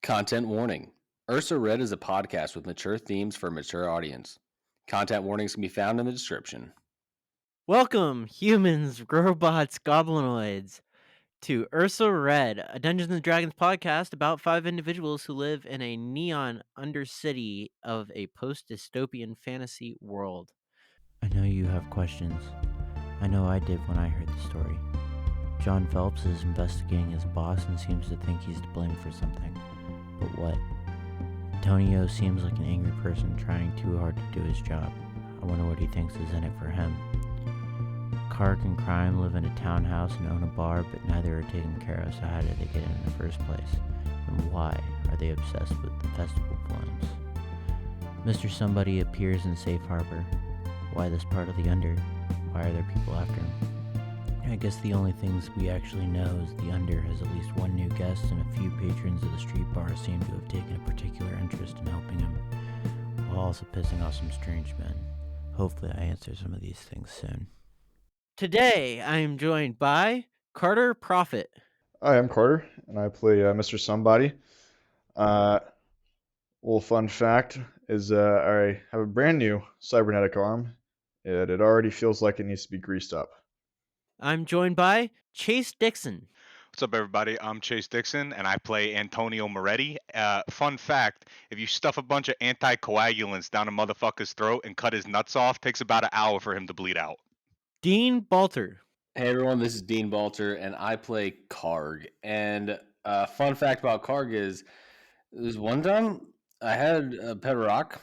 Content warning. Ursa Red is a podcast with mature themes for a mature audience. Content warnings can be found in the description. Welcome, humans, robots, goblinoids, to Ursa Red, a Dungeons & Dragons podcast about 5 individuals who live in a neon undercity of a post-dystopian fantasy world. I know you have questions. I know I did when I heard the story. John Phelps is investigating his boss and seems to think he's to blame for something. But what? Antonio seems like an angry person trying too hard to do his job. I wonder what he thinks is in it for him. Kark and Crime live in a townhouse and own a bar, but neither are taken care of, so how did they get in the first place? And why are they obsessed with the festival flames? Mr. Somebody appears in Safe Harbor. Why this part of the Under? Why are there people after him? I guess the only things we actually know is the Under has at least one new guest, and a few patrons of the street bar seem to have taken a particular interest in helping him, while also pissing off some strange men. Hopefully I answer some of these things soon. Today, I am joined by Carter Prophet. Hi, I'm Carter, and I play Mr. Somebody. Little fun fact is I have a brand new cybernetic arm, and it already feels like it needs to be greased up. I'm joined by Chase Dixon. What's up, everybody? I'm Chase Dixon, and I play Antonio Moretti. Fun fact, if you stuff a bunch of anticoagulants down a motherfucker's throat and cut his nuts off, takes about an hour for him to bleed out. Dean Balter. Hey everyone, this is Dean Balter, and I play Karg. And fun fact about Karg is, there's one time I had a pet rock,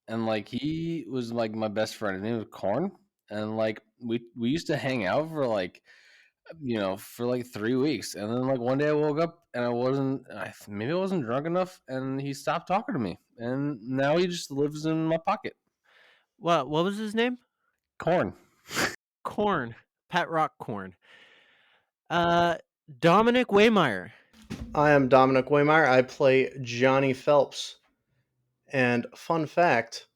and he was my best friend. His name was Corn, and we used to hang out for for 3 weeks, and then one day I woke up and maybe I wasn't drunk enough, and he stopped talking to me, and now he just lives in my pocket. What was his name? Corn. Corn. Pet rock Corn. Dominic Waymeyer. I am Dominic Waymeyer. I play Johnny Phelps. And fun fact,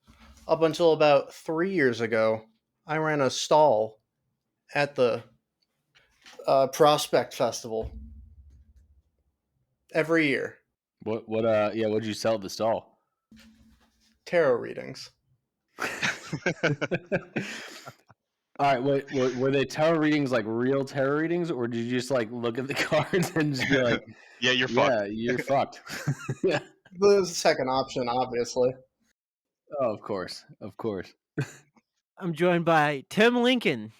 up until about 3 years ago, I ran a stall at the Prospect Festival every year. What'd you sell at the stall? Tarot readings. All right, were they tarot readings real tarot readings, or did you just look at the cards and just be like, yeah, you're fucked. Yeah, you're fucked. Yeah. The second option, obviously. Oh, of course. I'm joined by Tim Lincoln.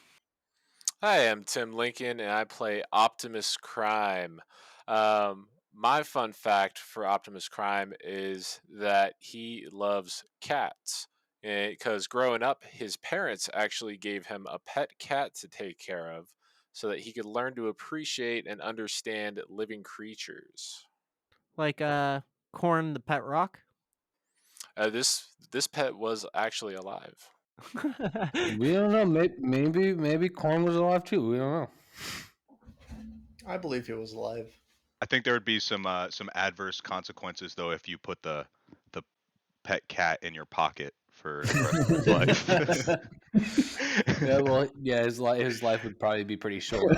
Hi, I'm Tim Lincoln, and I play Optimus Crime. My fun fact for Optimus Crime is that he loves cats. Because growing up, his parents actually gave him a pet cat to take care of so that he could learn to appreciate and understand living creatures. Like Corn the pet rock? This pet was actually alive. We don't know. Maybe Corn was alive too. We don't know. I believe he was alive. I think there would be some adverse consequences though if you put the pet cat in your pocket for the rest of his life. His life would probably be pretty short.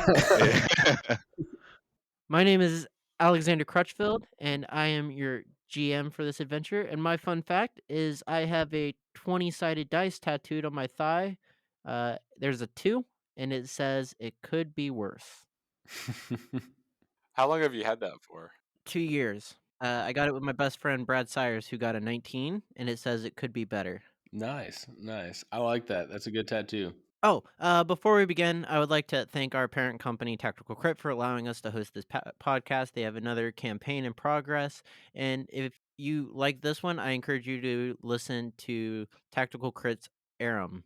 My name is Alexander Crutchfield, and I am your GM for this adventure. And my fun fact is I have a 20-sided dice tattooed on my thigh. There's a 2, and it says it could be worse. How long have you had that for? 2 years. I got it with my best friend Brad Sires, who got a 19, and it says it could be better. Nice. I like that. That's a good tattoo. Oh, before we begin, I would like to thank our parent company, Tactical Crit, for allowing us to host this podcast. They have another campaign in progress, and if you like this one, I encourage you to listen to Tactical Crit's Aram.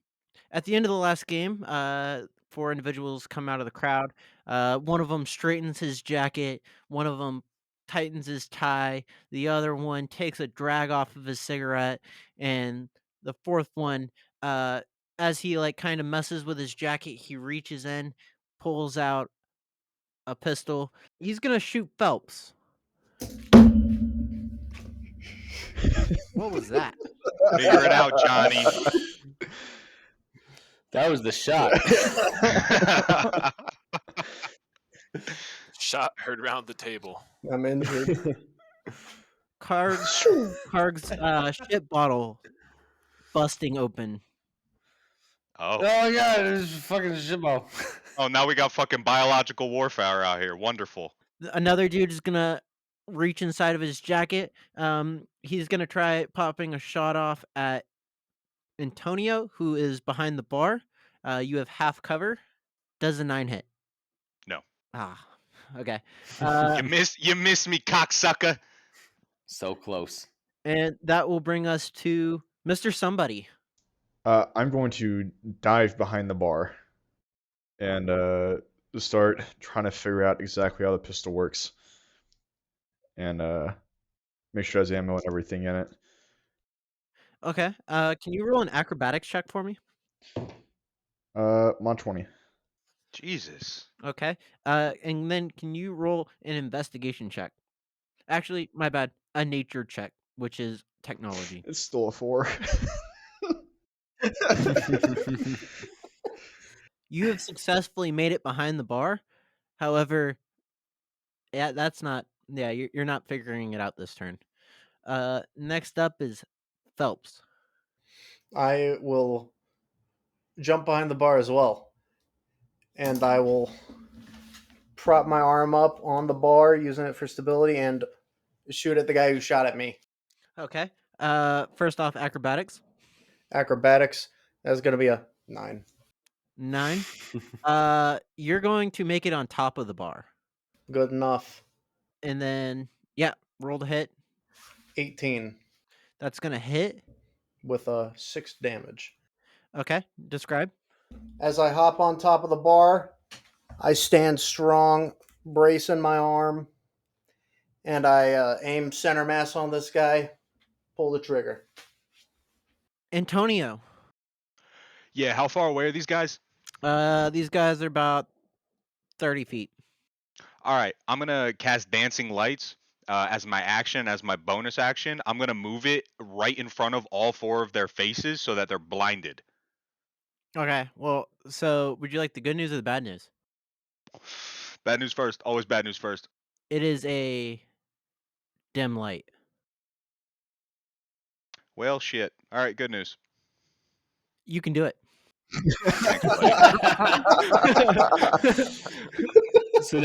At the end of the last game, 4 individuals come out of the crowd. One of them straightens his jacket. One of them tightens his tie. The other one takes a drag off of his cigarette. And the fourth one, as he kind of messes with his jacket, he reaches in, pulls out a pistol. He's going to shoot Phelps. What was that? Figure it out, Johnny. That was the shot. Shot heard around the table. I'm injured. Karg's shit bottle busting open. Oh. Oh my god, it was fucking shitball. Oh, now we got fucking biological warfare out here. Wonderful. Another dude is gonna reach inside of his jacket. He's gonna try popping a shot off at Antonio, who is behind the bar. You have half cover. Does a 9 hit? No. Ah, okay. You miss me, cocksucker. So close. And that will bring us to Mr. Somebody. I'm going to dive behind the bar and start trying to figure out exactly how the pistol works, and make sure it has ammo and everything in it. Okay. Can you roll an acrobatics check for me? I'm on 20. Jesus. Okay. And then can you roll an investigation check? Actually, my bad. A nature check, which is technology. It's still a 4. You have successfully made it behind the bar. However, yeah, that's not. Yeah, you're not figuring it out this turn. Next up is Phelps. I will jump behind the bar as well. And I will prop my arm up on the bar, using it for stability, and shoot at the guy who shot at me. Okay. First off, acrobatics. Acrobatics, that's going to be a 9. 9. You're going to make it on top of the bar. Good enough. And then, yeah, roll to hit. 18 That's going to hit. with a 6 damage. Okay. Describe. As I hop on top of the bar, I stand strong, bracing my arm, and I aim center mass on this guy, pull the trigger. Antonio. Yeah, how far away are these guys? These guys are about 30 feet. All right, I'm gonna cast Dancing Lights as my action, as my bonus action. I'm gonna move it right in front of all 4 of their faces so that they're blinded. Okay. Well, so would you like the good news or the bad news? Bad news first. Always bad news first. It is a dim light. Well, shit. All right, good news. You can do it. Thanks, buddy. So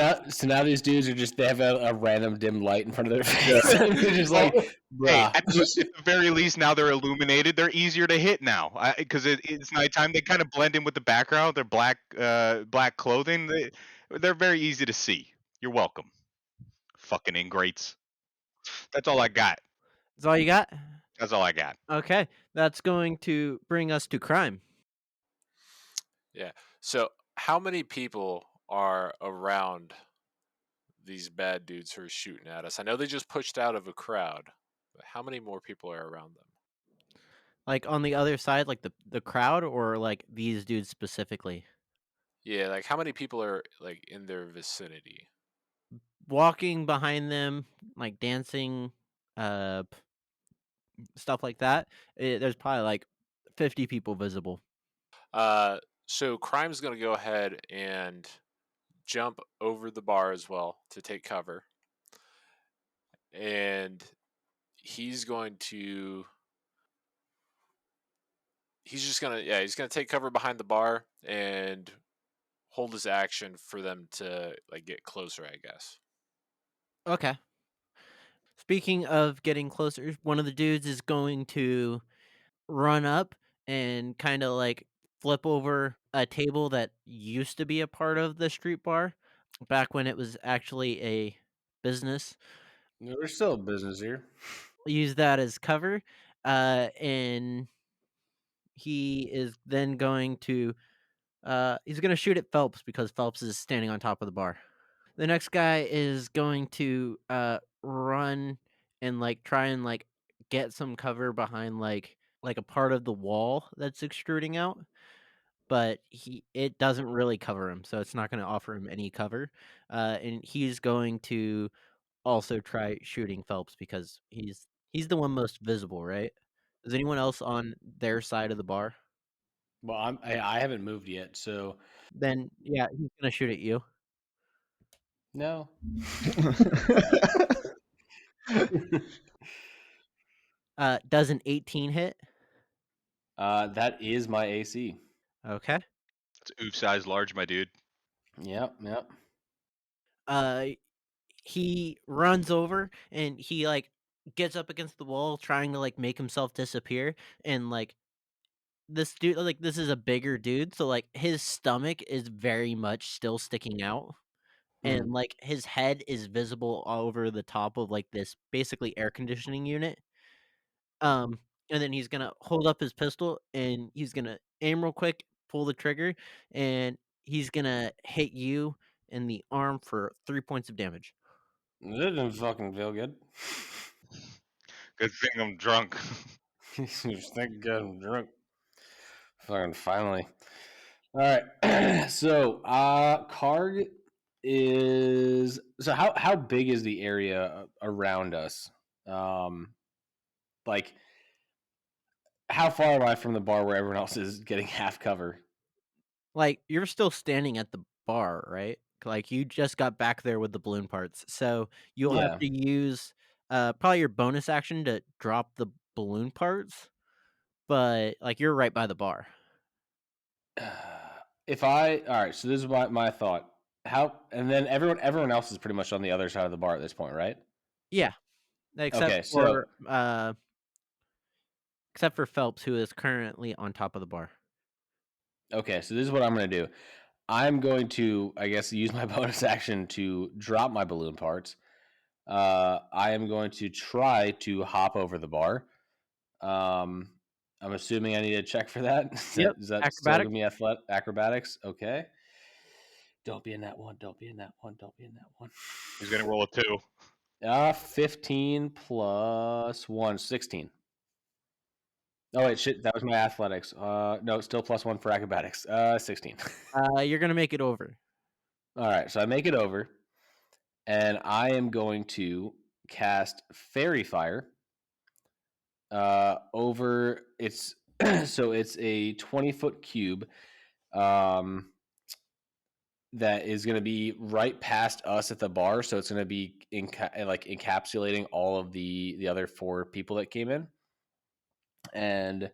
now these dudes are just, they have a random dim light in front of their face. They're just like, Hey, bruh. at the very least, now they're illuminated. They're easier to hit now because it's nighttime. They kind of blend in with the background. They're black clothing. They're very easy to see. You're welcome. Fucking ingrates. That's all I got. That's all you got? That's all I got. Okay. That's going to bring us to crime. Yeah. So, how many people are around these bad dudes who are shooting at us? I know they just pushed out of a crowd, but how many more people are around them? Like on the other side, like the crowd, or like these dudes specifically? Yeah, like how many people are like in their vicinity? Walking behind them, like dancing, stuff like that. There's probably like 50 people visible. So Crime's going to go ahead and jump over the bar as well to take cover. And he's going to he's going to take cover behind the bar and hold his action for them to like get closer, I guess. Okay. Speaking of getting closer, one of the dudes is going to run up and kind of like flip over a table that used to be a part of the street bar back when it was actually a business. There's still a business here. Use that as cover, and he is then going to he's going to shoot at Phelps because Phelps is standing on top of the bar. The next guy is going to run and like try and like get some cover behind like a part of the wall that's extruding out, but it doesn't really cover him, so it's not going to offer him any cover. And he's going to also try shooting Phelps because he's the one most visible, right? Is anyone else on their side of the bar? Well, I haven't moved yet, so Then yeah, he's gonna shoot at you. no. Does an 18 hit? That is my AC. Okay. It's oof size large, my dude. Yep, yep. He runs over and he like gets up against the wall trying to like make himself disappear, and like this dude, like this is a bigger dude, so like his stomach is very much still sticking out, and Mhm. like his head is visible all over the top of like this basically air conditioning unit. Um, and then he's gonna hold up his pistol and he's gonna aim real quick, pull the trigger, and he's gonna hit you in the arm for 3 points of damage. That didn't fucking feel good. Good thing I'm drunk. Thank God I'm drunk. Fucking finally. All right. So, Karg is how big is the area around us? Um, like how far am I from the bar where everyone else is getting half cover? Like, you're still standing at the bar, right? Like, you just got back there with the balloon parts, so you'll have Yeah. to use, probably your bonus action to drop the balloon parts, but, like, you're right by the bar. If I all right, so this is my thought. How and then everyone else is pretty much on the other side of the bar at this point, right? Yeah, except Okay, so for, except for Phelps, who is currently on top of the bar. okay, so this is what I'm gonna do. I'm going to, I guess, use my bonus action to drop my balloon parts. I am going to try to hop over the bar. Um, I'm assuming I need a check for that. Yep, Is that still acrobatics. gonna be acrobatics? Okay. Don't be in that one. Don't be in that one. Don't be in that one. He's gonna roll a 2. 15 plus 1, 16. Oh wait, shit, that was my athletics. No, still plus 1 for acrobatics. 16. You're gonna make it over. All right, so I make it over, and I am going to cast Fairy Fire over it's so it's a 20-foot cube um, that is going to be right past us at the bar, so it's going to be like encapsulating all of the other 4 people that came in. And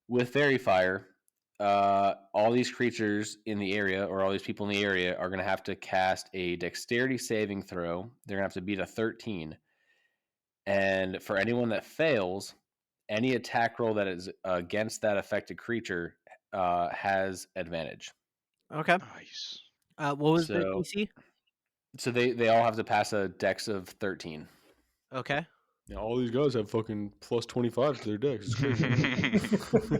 with Fairy Fire, all these creatures in the area, or all these people in the area, are going to have to cast a dexterity saving throw. They're going to have to beat a 13. And for anyone that fails, any attack roll that is against that affected creature has advantage. Okay. Nice. What was the So, DC? so they all have to pass a dex of 13. Okay. Yeah, all these guys have fucking plus 25 to their dex. It's crazy.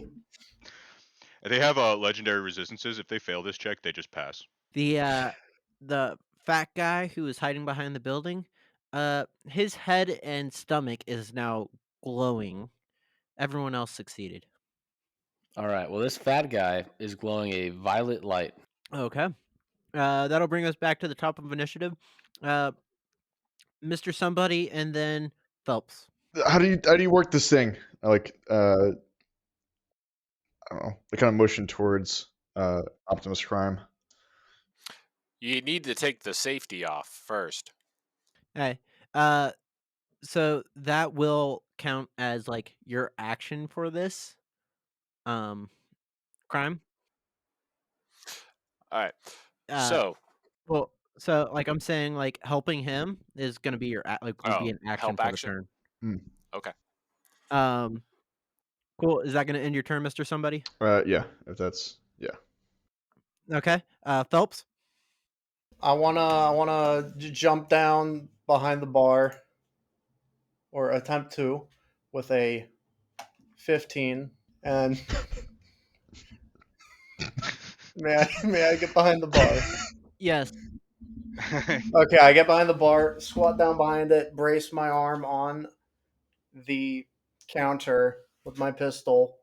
They have legendary resistances. If they fail this check, they just pass. The fat guy who is hiding behind the building, his head and stomach is now glowing. Everyone else succeeded. All right. Well, this fat guy is glowing a violet light. Okay. That'll bring us back to the top of initiative. Uh, Mr. Somebody and then Phelps. How do you work this thing? I don't know. The kind of motion towards Optimus Prime. You need to take the safety off first. Hey, so that will count as like your action for this um crime. All right. Uh, So, well, so like I'm saying, like helping him is gonna be like will be an action help for the action. turn. Hmm. Okay. Um, cool. Is that gonna end your turn, Mr. Somebody? Yeah. If that's yeah. Okay. Phelps. I wanna jump down behind the bar, or attempt to, with a 15, and may I get behind the bar? Yes. Okay, I get behind the bar, squat down behind it, brace my arm on the counter with my pistol,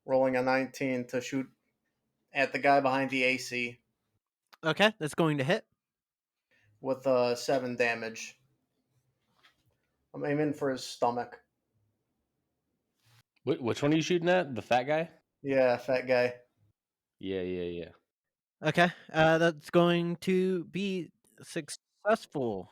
rolling a 19 to shoot at the guy behind the AC Okay, that's going to hit. with 7 damage. I'm aiming for his stomach. Which one are you shooting at? The fat guy? Yeah, fat guy. Yeah. Okay. That's going to be successful.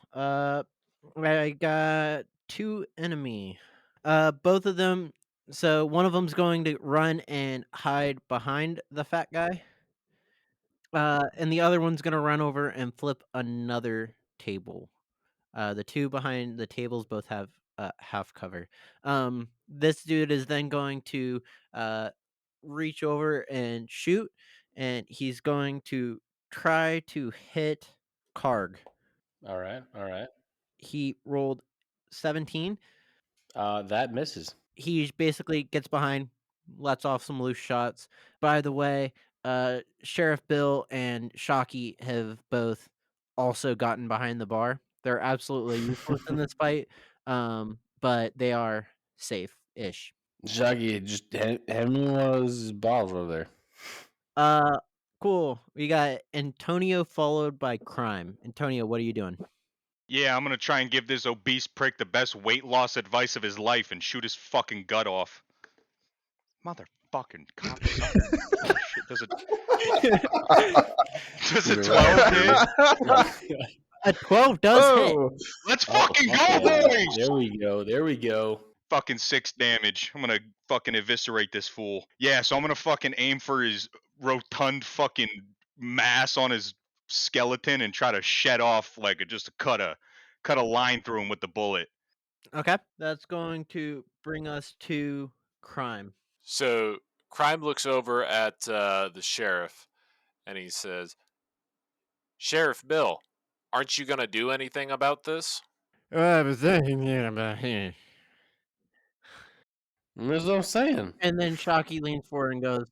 I got 2 enemy. Both of them. So one of them's going to run and hide behind the fat guy. And the other one's gonna run over and flip another table. The two behind the tables both have half cover. This dude is then going to uh, reach over and shoot, and he's going to try to hit Karg. All right. All right. He rolled 17. That misses. He basically gets behind, lets off some loose shots. By the way, Sheriff Bill and Shockey have both also gotten behind the bar. They're absolutely useless in this fight, but they are safe-ish. Shaggy, just hand me one of those bottles over there. Uh, cool. We got Antonio followed by Crime. Antonio, what are you doing? Yeah, I'm gonna try and give this obese prick the best weight loss advice of his life and shoot his fucking gut off. Motherfucking cocksucker. Oh, shit, does a You're 12 hit? A 12 does hit. Oh, Let's fucking go, yeah. boys! There we go. There we go. Fucking 6 damage. I'm gonna fucking eviscerate this fool. Yeah, so I'm gonna fucking aim for his rotund fucking mass on his skeleton and try to shed off like just to cut a line through him with the bullet. Okay, that's going to bring us to Crime. So Crime looks over at the sheriff and he says, Sheriff Bill, aren't you going to do anything about this? That's what I'm saying. And then Shockey leans forward and goes,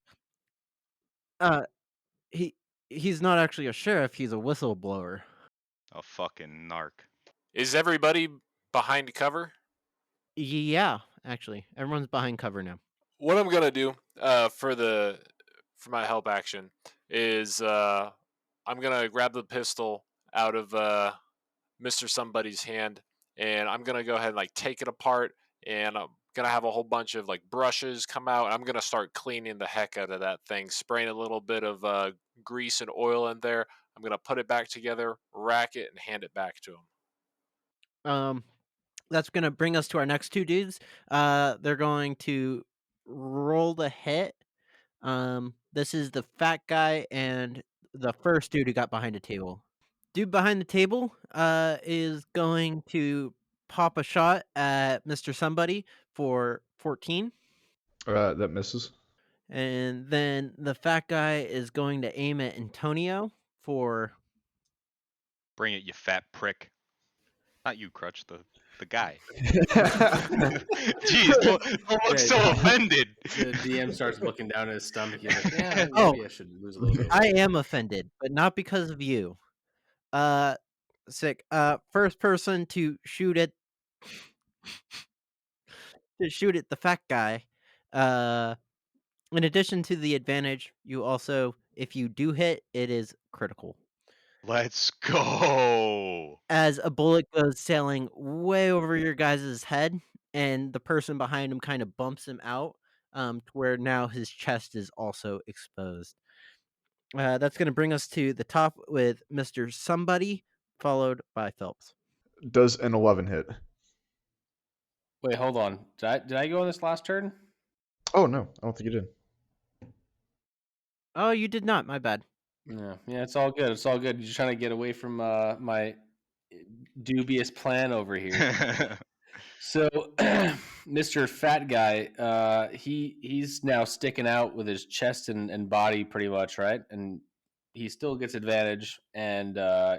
uh, he he's not actually a sheriff, he's a whistleblower. A fucking narc. Is everybody behind cover? Yeah, actually. Everyone's behind cover now. What I'm going to do for my help action is I'm going to grab the pistol out of Mr. Somebody's hand, and I'm going to go ahead and like take it apart, and I'm going to have a whole bunch of like brushes come out, and I'm going to start cleaning the heck out of that thing, spraying a little bit of grease and oil in there. I'm going to put it back together, rack it, and hand it back to him. That's gonna bring us to our next 2 dudes. They're going to roll the hit. This is the fat guy and the first dude who got behind a table. Dude behind the table is going to pop a shot at Mr. Somebody for 14. that misses. And then the fat guy is going to aim at Antonio for... Bring it, you fat prick. Not you, Crutch, the guy. Jeez, don't look so offended. The DM starts looking down at his stomach. He's like, yeah, maybe Oh. I should lose a little bit. I am offended, but not because of you. Sick. First person to shoot at the fat guy. In addition to the advantage, you also, if you do hit, it is critical. Let's go. As a bullet goes sailing way over your guys' head, and the person behind him kind of bumps him out, to where now his chest is also exposed. That's going to bring us to the top with Mr. Somebody, followed by Phelps. Does an 11 hit? Wait, hold on. Did I go on this last turn? Oh, no. I don't think you did. Oh, you did not. My bad. Yeah, it's all good. It's all good. You're just trying to get away from my dubious plan over here. So, Mr. Fat Guy, he's now sticking out with his chest and body pretty much, right? And he still gets advantage. And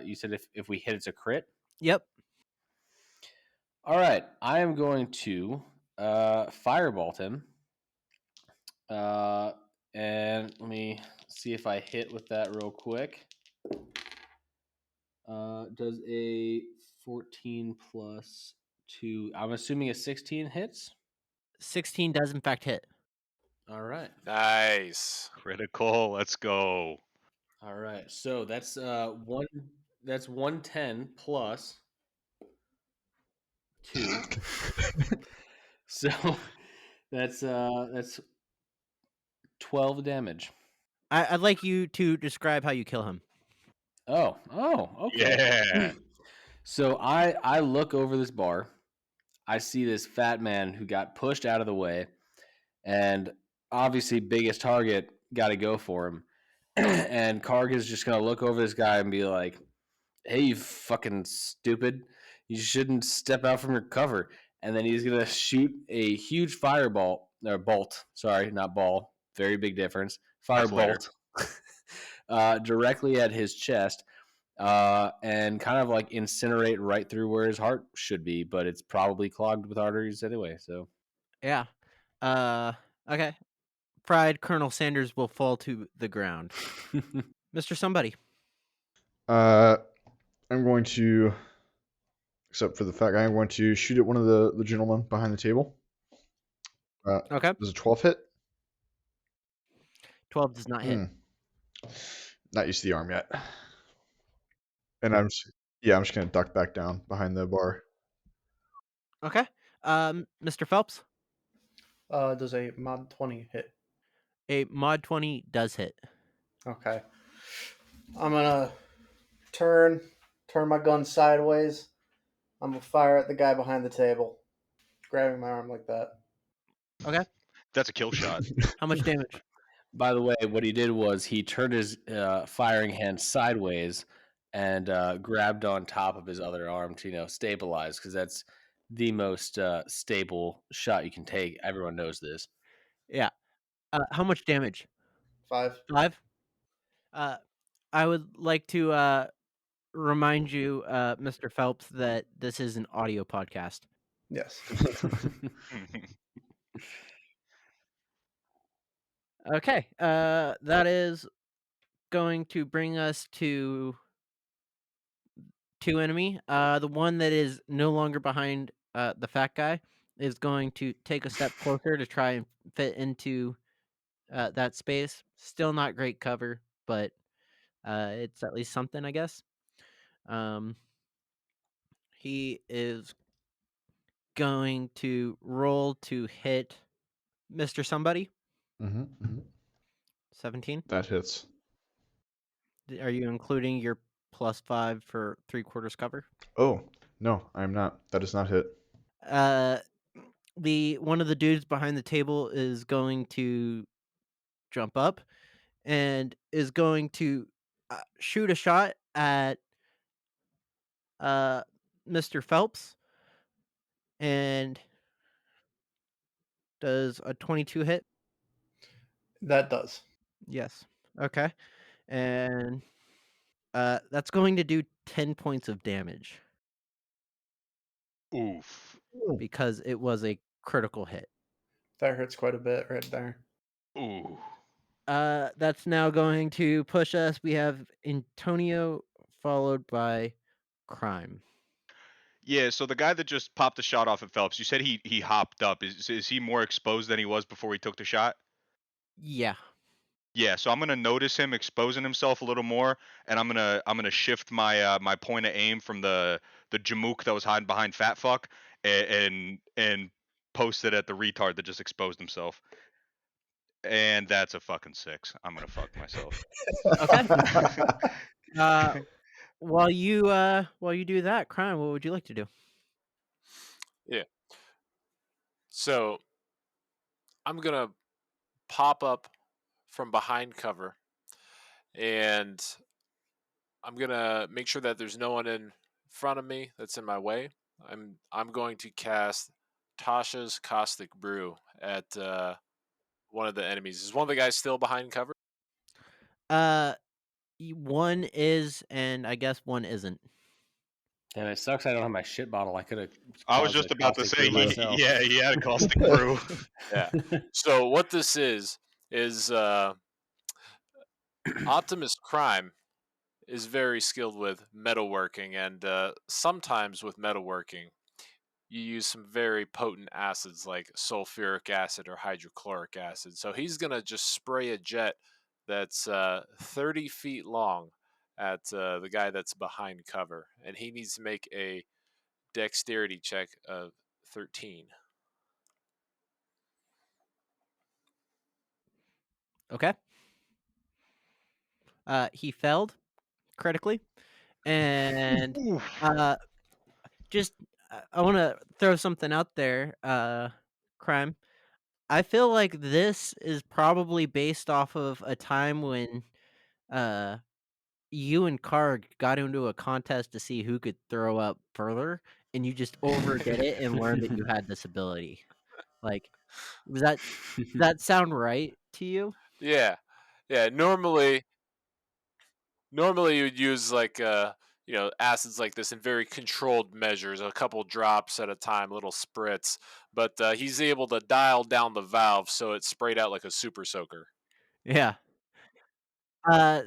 you said if we hit, it's a crit? Yep. All right. I am going to firebolt him. And let me see if I hit with that real quick. Does a 14 plus 2, I'm assuming a 16 hits? 16 does in fact hit. All right. Nice. Critical. Let's go. All right. So that's 110 plus 2. So that's 12 damage. I'd like you to describe how you kill him. Oh, okay. Yeah. So I look over this bar. I see this fat man who got pushed out of the way, and obviously biggest target got to go for him. And Karg is just gonna look over this guy and be like, "Hey, you fucking stupid! You shouldn't step out from your cover." And then he's gonna shoot a huge fireball or bolt. Sorry, not ball. Very big difference. Fire That's later. bolt directly at his chest, and kind of like incinerate right through where his heart should be, but it's probably clogged with arteries anyway. So Yeah. Okay. Fried Colonel Sanders will fall to the ground. Mr. Somebody. I'm going to, except for the fat guy, I'm going to shoot at one of the gentlemen behind the table. Okay. Does a 12 hit? 12 does not hit. Not used to the arm yet. And I'm just gonna duck back down behind the bar. Okay. Mr. Phelps. Does a mod 20 hit? A mod 20 does hit. Okay. I'm gonna turn my gun sideways. I'm gonna fire at the guy behind the table, grabbing my arm like that. Okay. That's a kill shot. How much damage? by the way, what he did was he turned his firing hand sideways and grabbed on top of his other arm to stabilize, because that's the most stable shot you can take. Everyone knows this. Yeah. How much damage? 5. 5? I would like to remind you, Mr. Phelps, that this is an audio podcast. Yes. Okay. That is going to bring us to 2 enemy. The one that is no longer behind the fat guy is going to take a step closer to try and fit into that space. Still not great cover, but it's at least something, I guess. He is going to roll to hit Mr. Somebody. 17. That hits. Are you including your +5 for 3/4 cover? Oh, no, I'm not. That does not hit. The one of the dudes behind the table is going to jump up and is going to shoot a shot at Mr. Phelps. And does a 22 hit? That does. Yes. Okay. And that's going to do 10 points of damage Oof. because it was a critical hit. That hurts quite a bit right there. Ooh. That's now going to push us. We have Antonio followed by Crime. Yeah, so the guy that just popped the shot off at Phelps, you said he hopped up. Is he more exposed than he was before he took the shot? Yeah. Yeah, so I'm gonna notice him exposing himself a little more, and I'm gonna shift my my point of aim from the jamook that was hiding behind Fat Fuck and post it at the retard that just exposed himself. And that's a fucking 6. I'm gonna fuck myself. Okay. While you do that, Crime, what would you like to do? Yeah. So I'm gonna pop up from behind cover, and I'm gonna make sure that there's no one in front of me that's in my way. I'm going to cast Tasha's Caustic Brew at one of the enemies. Is one of the guys still behind cover? One is, and I guess one isn't. And it sucks I don't have my shit bottle. I could have. I was just about to say, he had a caustic brew. Yeah. So what this is Optimus Crime is very skilled with metalworking, and sometimes with metalworking, you use some very potent acids like sulfuric acid or hydrochloric acid. So he's going to just spray a jet that's 30 feet long at the guy that's behind cover, and he needs to make a dexterity check of 13. Okay. He failed critically, and just I want to throw something out there. Crime. I feel like this is probably based off of a time when uh you and Karg got into a contest to see who could throw up further, and you just overdid it and learned that you had this ability. Like, does that sound right to you? Yeah, yeah. Normally you would use like acids like this in very controlled measures, a couple drops at a time, little spritz. But he's able to dial down the valve so it sprayed out like a super soaker. Yeah.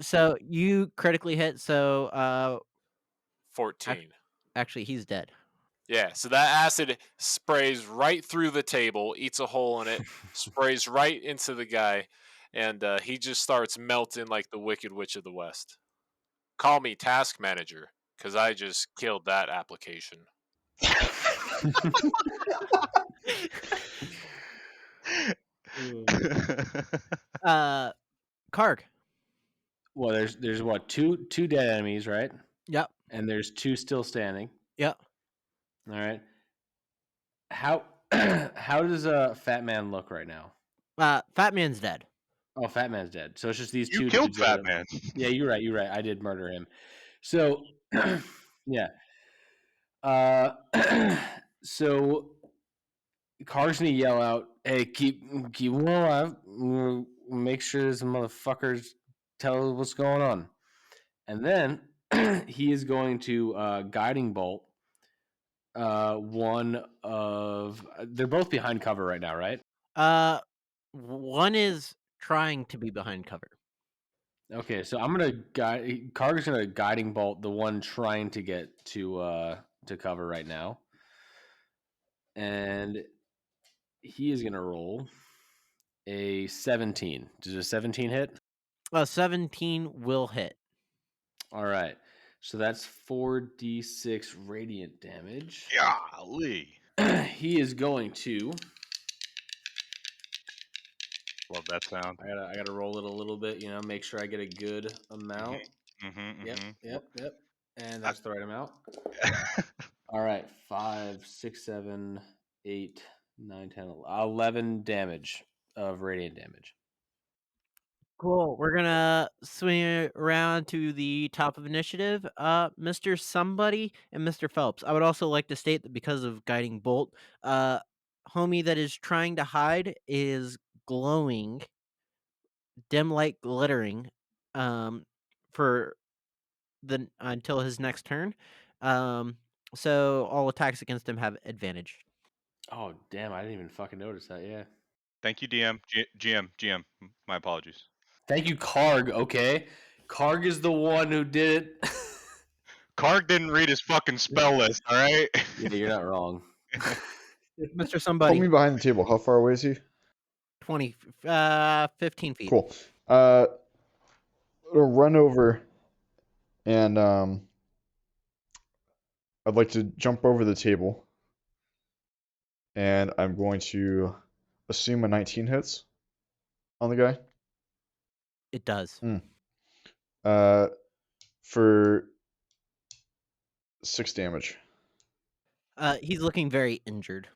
So you critically hit. So 14. actually, he's dead. Yeah, so that acid sprays right through the table, eats a hole in it, sprays right into the guy, and he just starts melting like the Wicked Witch of the West. Call me task manager, because I just killed that application. Karg. Well, there's what two dead enemies, right? Yep. And there's 2 still standing. Yep. All right. How how does Fat Man look right now? Fat Man's dead. Oh, Fat Man's dead. So it's just these You 2 killed dudes. Fat Man. Yeah, you're right. You're right. I did murder him. So yeah. So Car's gonna yell out, "Hey, keep him alive. Make sure this motherfuckers tell us what's going on." And then he is going to guiding bolt one of. They're both behind cover right now, right? One is trying to be behind cover. Okay, so I'm gonna guide. Carter's gonna guiding bolt the one trying to get to cover right now, and he is gonna roll a 17. Does a 17 hit? 17 will hit. All right, so that's 4d6 radiant damage. Golly. He is going to. Love that sound. I gotta roll it a little bit, make sure I get a good amount. Yep. And that's the right amount. All right, 5, 6, 7, 8, 9, 10, 11 damage of radiant damage. Cool. We're gonna swing around to the top of initiative. Mr. Somebody and Mr. Phelps. I would also like to state that because of guiding bolt, homie that is trying to hide is glowing, dim light glittering, for the until his next turn. So all attacks against him have advantage. Oh, damn, I didn't even fucking notice that, yeah. Thank you, DM. GM. My apologies. Thank you, Karg, okay? Karg is the one who did it. Karg didn't read his fucking spell list, all right? Yeah, you're not wrong. Mr. Put Somebody, me behind the table. How far away is he? 15 feet. Cool. I'll run over and I'd like to jump over the table. And I'm going to assume a 19 hits on the guy. It does. For 6 damage. He's looking very injured.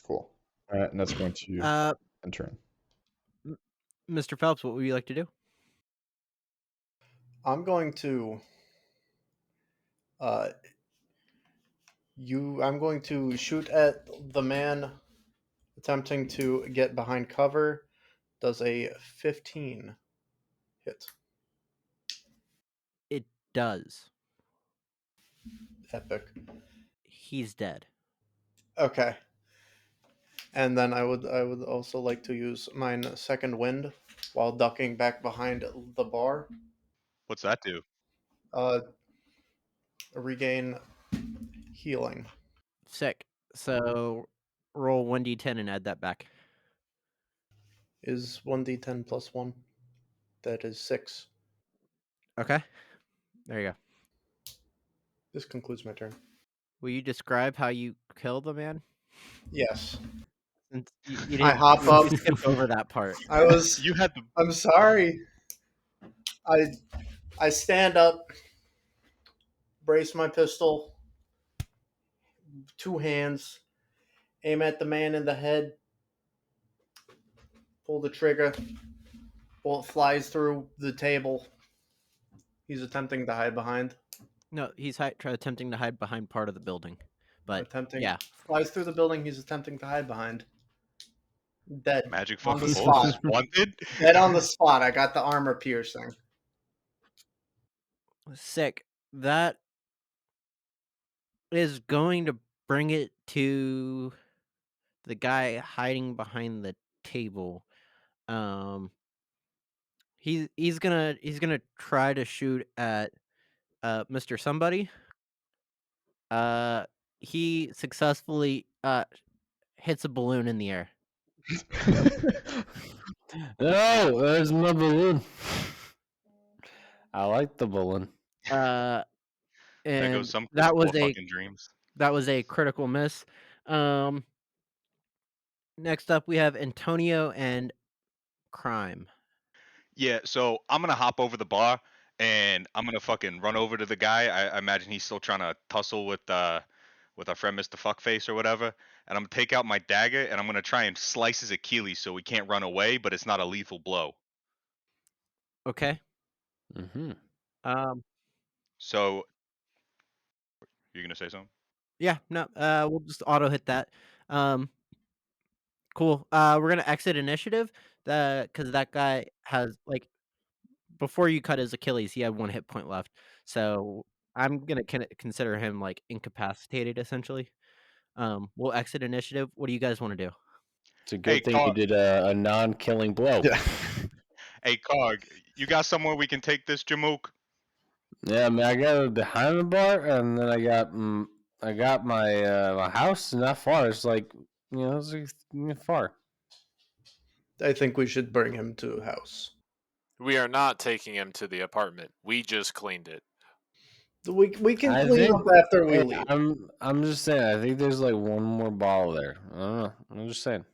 Cool. All right, and that's going to end turn. Mr. Phelps, what would you like to do? I'm going to I'm going to shoot at the man attempting to get behind cover. Does a 15 hit? It does. Epic. He's dead. Okay. And then I would also like to use mine second wind while ducking back behind the bar. What's that do? Regain healing. Sick. So roll 1d10 and add that back. Is 1d10 plus 1. That is 6. Okay. There you go. This concludes my turn. Will you describe how you kill the man? Yes. Since you I hop up. You skipped over that part. You had the. I'm sorry. I stand up, brace my pistol, 2 hands, aim at the man in the head, pull the trigger, bullet flies through the table. He's attempting to hide behind. No, he's attempting to hide behind part of the building, but yeah. Flies through the building he's attempting to hide behind. Dead. Magic On the fucking bullets. spot. Wanted. Dead on the spot. I got the armor piercing. Sick. That is going to bring it to the guy hiding behind the table. He's gonna try to shoot at Mr. Somebody. He successfully hits a balloon in the air. No, there's my balloon. I like the balloon. And There goes some that was fucking dreams. That was a critical miss. Next up, we have Antonio and Crime. Yeah, so I'm gonna hop over the bar and I'm gonna fucking run over to the guy. I imagine he's still trying to tussle with our friend Mr. Fuckface or whatever. And I'm gonna take out my dagger and I'm gonna try and slice his Achilles so he can't run away, but it's not a lethal blow. Okay. Mm-hmm. So you're gonna say something? Yeah, no, we'll just auto hit that. Cool. We're gonna exit initiative, because that guy has before you cut his Achilles, he had 1 hit point left. So I'm gonna consider him incapacitated essentially. We'll exit initiative. What do you guys want to do? It's a good thing you Carl. did a non-killing blow. Yeah. Hey, Karg, you got somewhere we can take this Jamook? Yeah, I mean, I got it behind the bar, and then I got my my house not far. It's it's far. I think we should bring him to a house. We are not taking him to the apartment. We just cleaned it. We can I clean think- up after we leave. I'm just saying. I think there's one more bottle there. I don't know. I'm just saying.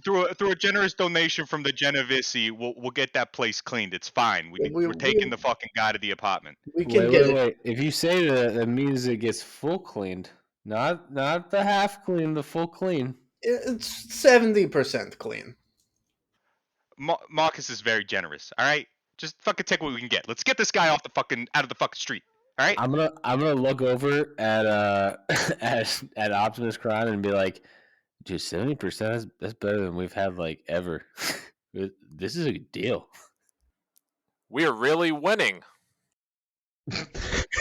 Through a generous donation from the Genovese, we'll get that place cleaned. It's fine. We're taking the fucking guy to the apartment. We can get it. Wait. If you say that means it gets full cleaned, not the half clean, the full clean. It's 70% clean. Marcus is very generous. All right, just fucking take what we can get. Let's get this guy out of the fucking street. All right. I'm gonna look over at at Optimus Prime and be like, dude, 70%. That's better than we've had ever. This is a good deal. We are really winning.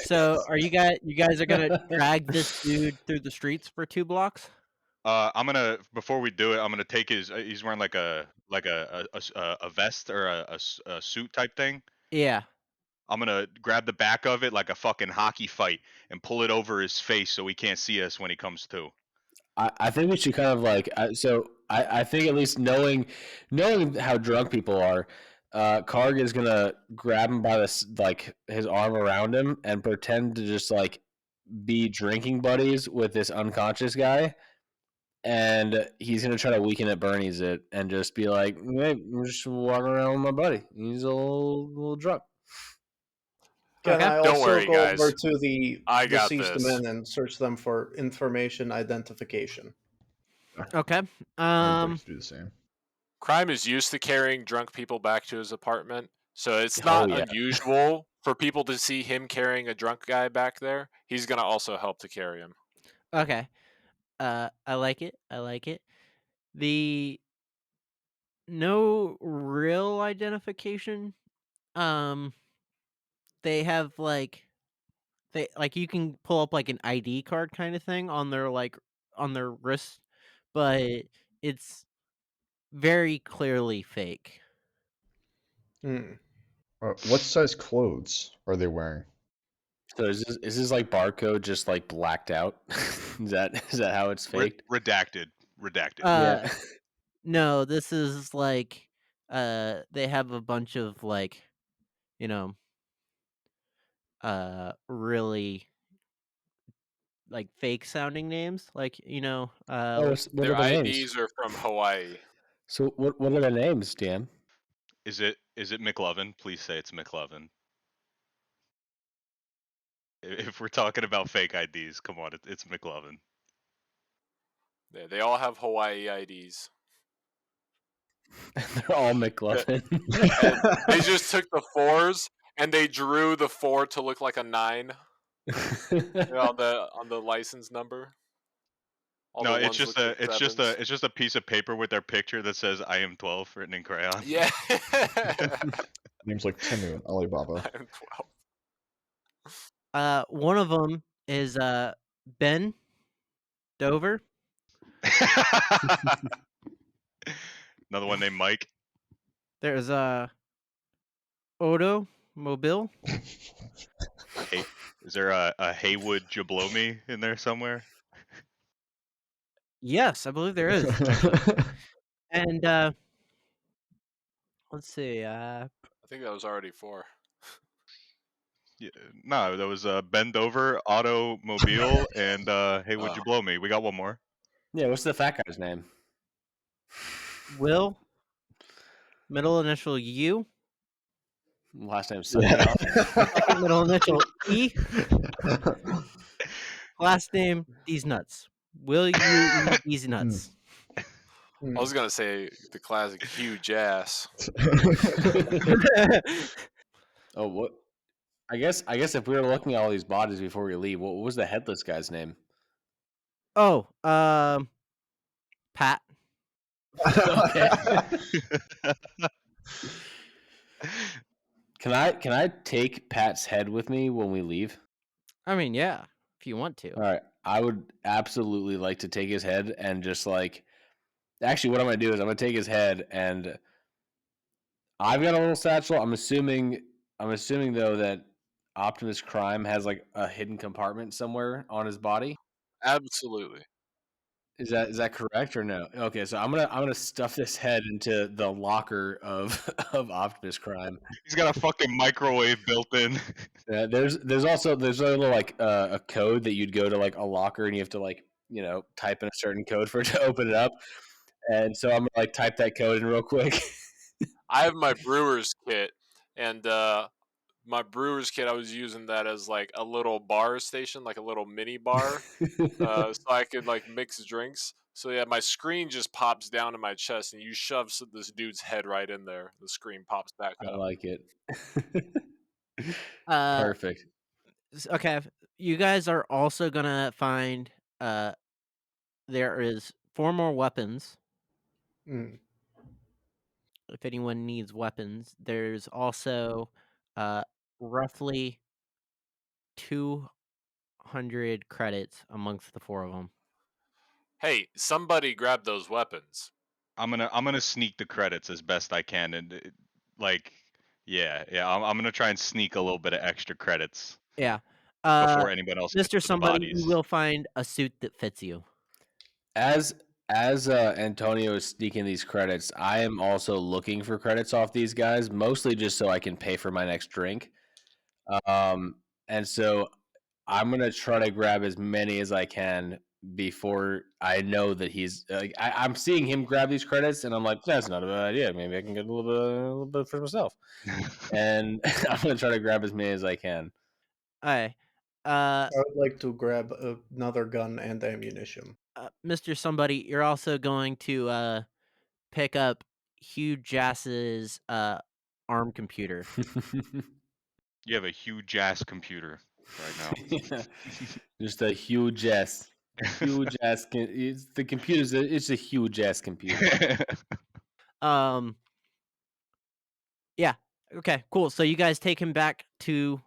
So are you guys are gonna drag this dude through the streets for 2 blocks? I'm gonna before we do it, I'm gonna take his. He's wearing a vest or a suit type thing. Yeah. I'm gonna grab the back of it like a fucking hockey fight and pull it over his face so he can't see us when he comes to. I think we should kind of I think at least knowing how drunk people are, Karg is gonna grab him by his arm around him and pretend to just be drinking buddies with this unconscious guy, and he's gonna try to weaken at Bernie's it and just be like, "Hey, I'm just walking around with my buddy. He's a little drunk." Can I Don't also worry, go guys. over to the I got deceased this. men and search them for information identification? Okay. I'd like to do the same. Crime is used to carrying drunk people back to his apartment, so it's Oh, not yeah. unusual for people to see him carrying a drunk guy back there. He's gonna also help to carry him. Okay. I like it. The no real identification. They have you can pull up an ID card kind of thing on their on their wrist, but it's very clearly fake. What size clothes are they wearing? So is this barcode just blacked out? is that how it's faked? Redacted. Yeah. No, this is they have a bunch of really fake sounding names, What Their are the IDs names? are from Hawaii. So what are the names, Dan? Is it McLovin? Please say it's McLovin. If we're talking about fake IDs, come on, it's McLovin. Yeah, they all have Hawaii IDs. They're all McLovin. And they just took the 4s and they drew the 4 to look like a 9 on the license number. All No, the it's ones just look like a it's just 7s. a it's just a piece of paper with their picture that says "I am 12" written in crayon. Yeah. Names like Temu and Alibaba. I'm 12. One of them is Ben Dover. Another one named Mike. There's Odo Mobile. Hey, is there a Haywood Jablomi in there somewhere? Yes, I believe there is. And let's see. I think that was already 4. Yeah, no, there was Ben Dover, Automobile, and Haywood Oh. Jablomi. We got one more. Yeah, what's the fat guy's name? Will. Middle initial U. Last name Sunnyoff. Second middle initial E. Last name These Nuts. Will you eat these nuts? I was gonna say the classic huge ass. Oh, what? I guess if we were looking at all these bodies before we leave, what was the headless guy's name? Oh, Pat. Okay. Can I take Pat's head with me when we leave? I mean, yeah, if you want to. All right. I would absolutely like to take his head and just like. Actually, what I'm gonna do is I'm gonna take his head and I've got a little satchel. I'm assuming though that Optimus Prime has like a hidden compartment somewhere on his body. Absolutely. Is that correct or no? Okay, so I'm gonna stuff this head into the locker of of Optimus Prime. He's got a fucking microwave built in. There's a little like a code that you'd go to like a locker and you have to like type in a certain code for it to open it up. And so I'm gonna like type that code in real quick. I have my brewer's kit, and my brewer's kit, I was using that as like a little bar station, like a little mini bar, so I could like mix drinks. So yeah, my screen just pops down in my chest, and you shove this dude's head right in there. The screen pops back I up. like it. Uh, Perfect. Okay, you guys are also gonna find there is 4 more weapons. Mm. If anyone needs weapons, there's also roughly 200 credits amongst the 4 of them. Hey, somebody grab those weapons. I'm gonna sneak the credits as best I can, and like, yeah. I'm gonna try and sneak a little bit of extra credits Yeah. before anyone else gets Mr. to the Somebody, you bodies. will find a suit that fits you. As Antonio is sneaking these credits, I am also looking for credits off these guys, mostly just so I can pay for my next drink. And so I'm gonna try to grab as many as I can before I know that he's like I'm seeing him grab these credits, and I'm like, that's not a bad idea. Maybe I can get a little bit for myself. And I'm gonna try to grab as many as I can. Alright. I would like to grab another gun and ammunition. Mr. Somebody, you're also going to pick up Hugh Jass's ARM computer. You have a huge ass computer right now. Just a huge ass. Huge ass. It's the computer's. It's a huge ass computer. Yeah. Okay, cool. So you guys take him back to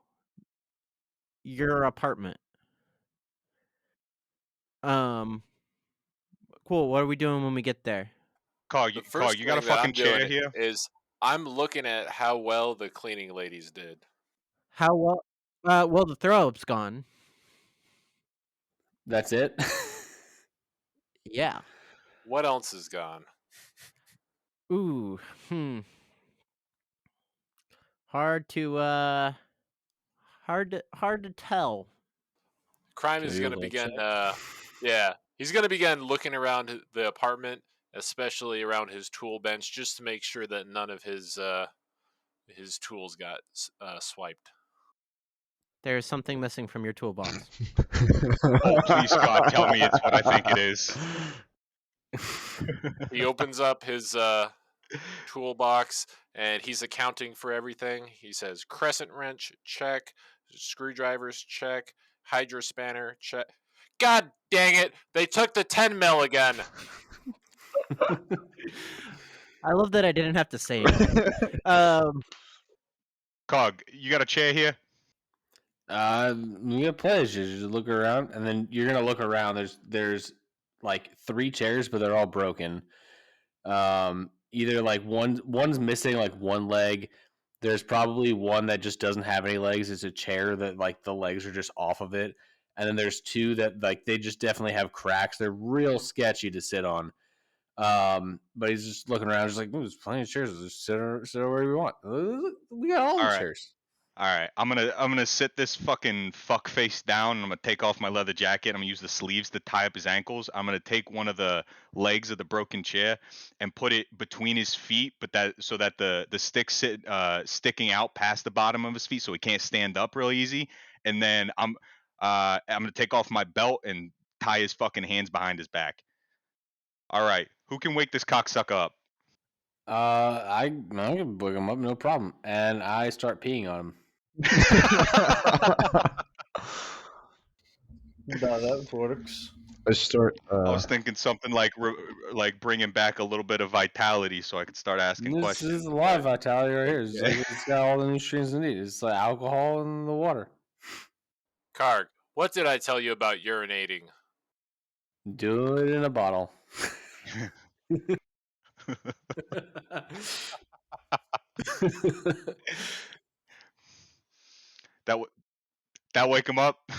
your apartment. Cool. What are we doing when we get there? Carl, The you first got a thing that fucking I'm doing chair here? is I'm looking at how well the cleaning ladies did. How well? Well, the throw up's gone. That's it. Yeah. What else is gone? Ooh. Hard to tell. Crime Can is we do a going to little begin. check? Yeah, he's going to begin looking around the apartment, especially around his tool bench, just to make sure that none of his tools got swiped. There's something missing from your toolbox. Oh, please, God, tell me it's what I think it is. He opens up his toolbox and he's accounting for everything. He says crescent wrench, check. Screwdrivers, check. Hydro spanner, check. God dang it! They took the 10 mil again. I love that I didn't have to say anything. Cog, you got a chair here? We got players. You just look around, and then you're gonna look around. There's like 3 chairs, but they're all broken. Either like one's missing like one leg. There's probably one that just doesn't have any legs. It's a chair that like the legs are just off of it, and then there's 2 that like they just definitely have cracks. They're real sketchy to sit on. But he's just looking around, just like, there's plenty of chairs. Just sit where we want. We got all the chairs. All right, I'm gonna sit this fucking fuck face down, and I'm gonna take off my leather jacket. I'm gonna use the sleeves to tie up his ankles. I'm gonna take one of the legs of the broken chair and put it between his feet, but so that the stick sticking out past the bottom of his feet, so he can't stand up real easy. And then I'm gonna take off my belt and tie his fucking hands behind his back. All right, who can wake this cocksucker up? I can wake him up, no problem. And I start peeing on him. That works. I start. I was thinking something like bringing back a little bit of vitality, so I could start asking This questions. is a lot of vitality right here. It's, like, it's got all the nutrients it needs. It's like alcohol in the water. Karg, what did I tell you about urinating? Do it in a bottle. That wake him up?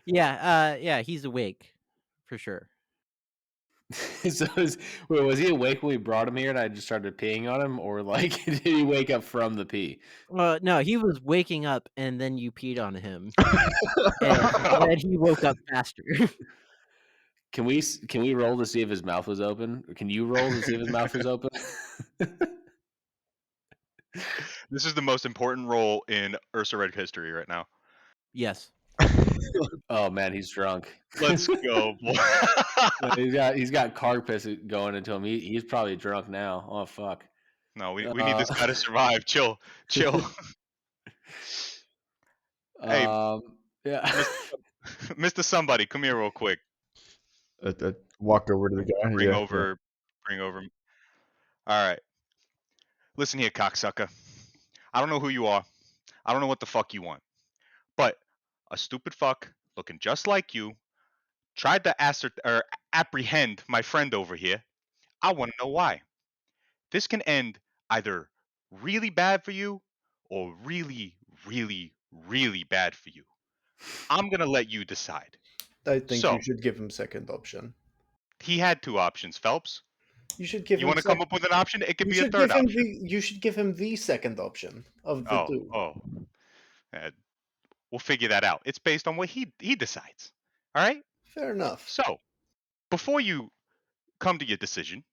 Yeah, he's awake for sure. So was he awake when we brought him here and I just started peeing on him, or like did he wake up from the pee? No, he was waking up and then you peed on him, and then he woke up faster. Can we roll to see if his mouth was open? Or can you roll to see if his mouth was open? This is the most important role in Ursa Red history right now. Yes. Oh man, he's drunk. Let's go, boy. he's got carg piss going into him. He's probably drunk now. Oh fuck. No, we need this guy to survive. Chill. Hey, yeah. Mr. Somebody, come here real quick. I walk over to the guy. Bring over. All right. Listen here, cocksucker. I don't know who you are. I don't know what the fuck you want. But a stupid fuck looking just like you tried to apprehend my friend over here. I want to know why. This can end either really bad for you or really, really, really bad for you. I'm going to let you decide. I think you should give him second option. He had 2 options, Phelps. You should give. You want to come up with an option? It could be a third option. You should give him the second option of the 2. We'll figure that out. It's based on what he decides. All right? Fair enough. So, before you come to your decision,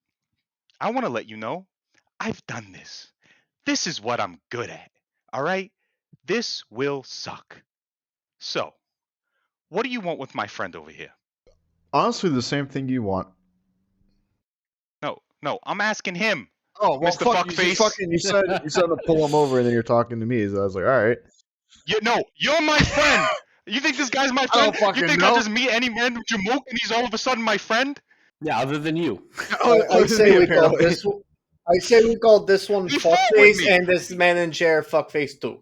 I want to let you know I've done this. This is what I'm good at. All right? This will suck. So, what do you want with my friend over here? Honestly, the same thing you want. No, I'm asking him. Oh, well, Mr. fuck, Fuckface. you said to pull him over, and then you're talking to me. So I was like, all right. You're my friend. You think this guy's my friend? You think know. I'll just meet any random Jamook and he's all of a sudden my friend? Yeah, other than you. I say we call this one Fuckface, and this man in chair Fuckface 2.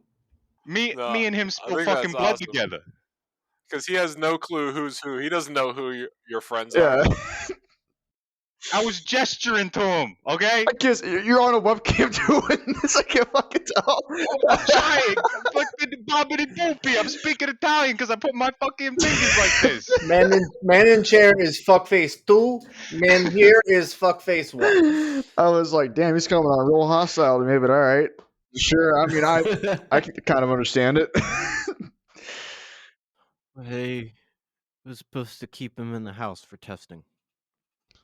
Me and him spill fucking blood together. Because he has no clue who's who. He doesn't know who your friends are. I was gesturing to him, okay? I guess you're on a webcam doing this. I can't fucking tell. I'm trying. Fucking bobbing and doopy. I'm speaking Italian because I put my fucking fingers like this. Man in chair is Fuckface 2. Man here is Fuckface 1. I was like, damn, he's coming on real hostile to me, but all right. Sure. I mean, I can kind of understand it. Hey, I was supposed to keep him in the house for testing.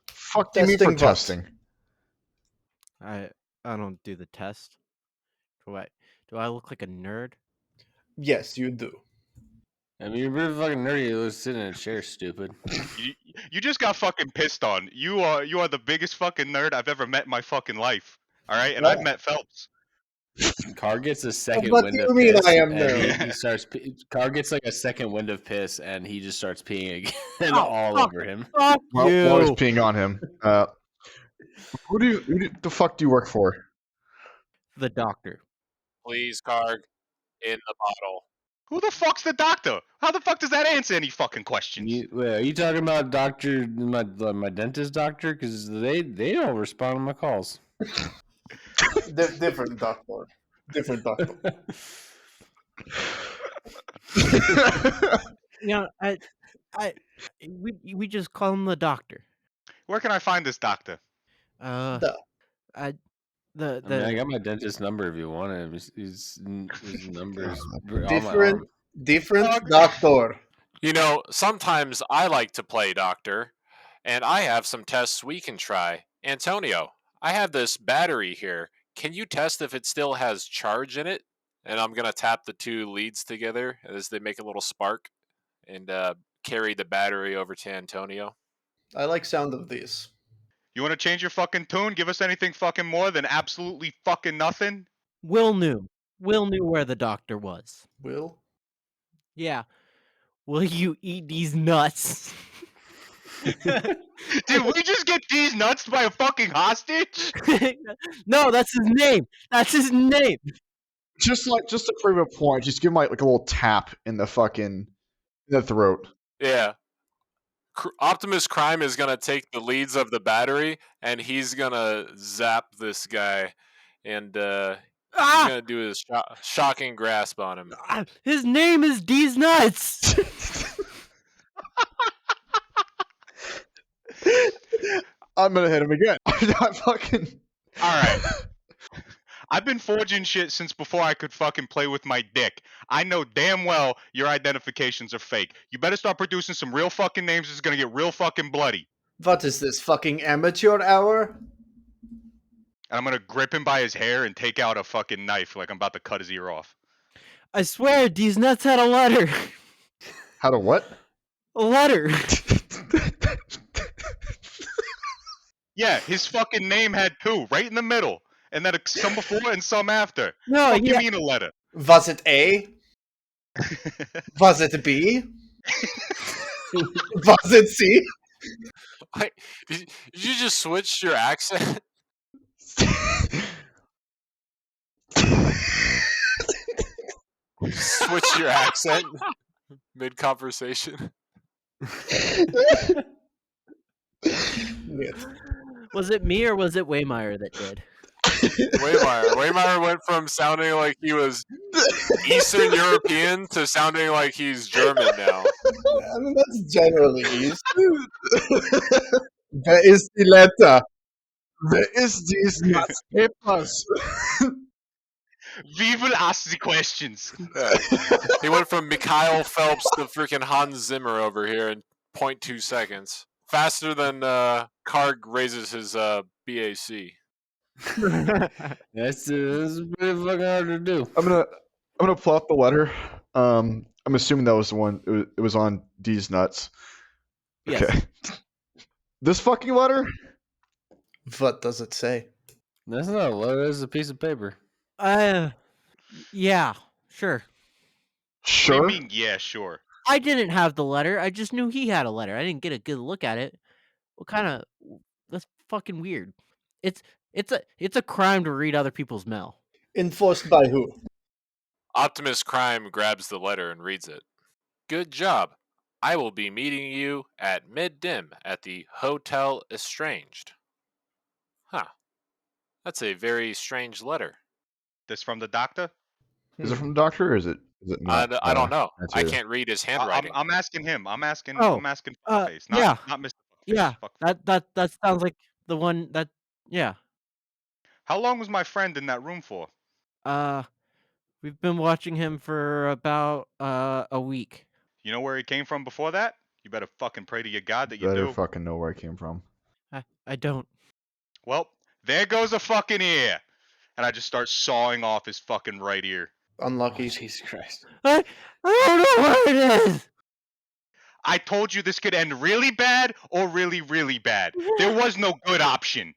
Fuck do you mean for testing? I don't do the test. Do I look like a nerd? Yes, you do. I mean, you're really fucking nerdy. You was sitting in a chair, stupid. You just got fucking pissed on. You are the biggest fucking nerd I've ever met in my fucking life. All right, and I've met Phelps. Car gets a second What wind do of you mean piss, I am and nerd? he starts. Car gets like a second wind of piss, and he just starts peeing again Oh, all fuck. over him. Fuck While he's you. peeing on him. Who the fuck do you work for? The doctor. Please, Karg, in the bottle. Who the fuck's the doctor? How the fuck does that answer any fucking questions? Wait, are you talking about doctor, my dentist doctor? Because they don't respond to my calls. Different doctor. Different doctor. Yeah, we just call him the doctor. Where can I find this doctor? The- I I mean, I got my dentist number if you want it. His number is on my different arm. different doctor. You know, sometimes I like to play doctor, and I have some tests we can try. Antonio, I have this battery here. Can you test if it still has charge in it? And I'm going to tap the two leads together as they make a little spark and carry the battery over to Antonio. I like sound of these. You want to change your fucking tune? Give us anything fucking more than absolutely fucking nothing? Will knew where the doctor was. Will? Yeah. Will you eat these nuts? Did we just get these nuts by a fucking hostage? No, that's his name. That's his name. just to prove a point, just give him like a little tap in the throat. Yeah. Optimus Crime is going to take the leads of the battery, and he's going to zap this guy, and he's going to do his shocking grasp on him. His name is D's Nuts. I'm gonna hit him again. I fucking. Alright. I've been forging shit since before I could fucking play with my dick. I know damn well your identifications are fake. You better start producing some real fucking names. It's gonna get real fucking bloody. What is this, fucking amateur hour? And I'm gonna grip him by his hair and take out a fucking knife like I'm about to cut his ear off. I swear, D's Nuts had a letter. How to what? A letter. Yeah, his fucking name had two, right in the middle. And then some before and some after. No, Fuck you yeah. mean a letter? Was it A? Was it B? Was it C? Did you just switch your accent? Switch your accent mid-conversation? Yes. Was it me or was it Waymeyer that did? Waymeyer went from sounding like he was Eastern European to sounding like he's German now. I mean, that's generally easy. Where is the letter? Where is these nuts papers? We will ask the questions. Yeah. He went from Mikhail Phelps to freaking Hans Zimmer over here in 0.2 seconds. Faster than Karg raises his BAC. That's pretty fucking hard to do. I'm gonna pull out the letter. I'm assuming that was the one. It was on D's Nuts. Yes. Okay. This fucking letter? What does it say? That's not a letter. That's a piece of paper. Yeah, sure. What Sure. do you mean, yeah, sure? I didn't have the letter. I just knew he had a letter. I didn't get a good look at it. What kind of? That's fucking weird. It's a crime to read other people's mail. Enforced by who? Optimus Crime grabs the letter and reads it. Good job. I will be meeting you at mid-dim at the Hotel Estranged. Huh. That's a very strange letter. This from the doctor? Is it from the doctor or is it not? I don't know. I too. can't read his handwriting. I'm asking him. I'm asking Oh, Fuckface, yeah. not Mr. Fuckface. Yeah, Fuckface. that sounds like the one that. Yeah. How long was my friend in that room for? We've been watching him for about a week. You know where he came from before that? You better fucking pray to your God that you Better do. fucking know where I came from. I don't. Well, there goes a fucking ear. And I just start sawing off his fucking right ear. Oh, Unlucky. Jesus Christ. I don't know what it is. I told you this could end really bad or really, really bad. There was no good option.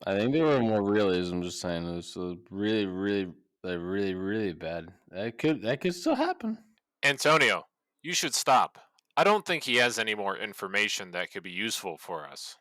I think they were more realism. Just saying, it was really, really, really, really bad. That could still happen. Antonio, you should stop. I don't think he has any more information that could be useful for us.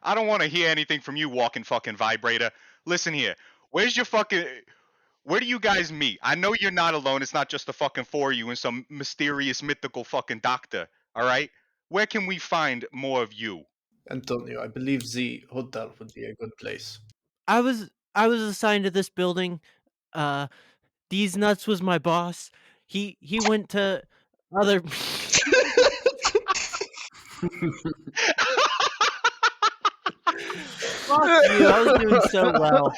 I don't want to hear anything from you, walking fucking vibrator. Listen here. Where do you guys meet? I know you're not alone. It's not just the fucking four of you and some mysterious, mythical fucking doctor. All right? Where can we find more of you? Antonio, I believe the hotel would be a good place. I was assigned to this building. These nuts was my boss. He went to other. Fuck you! I was doing so well.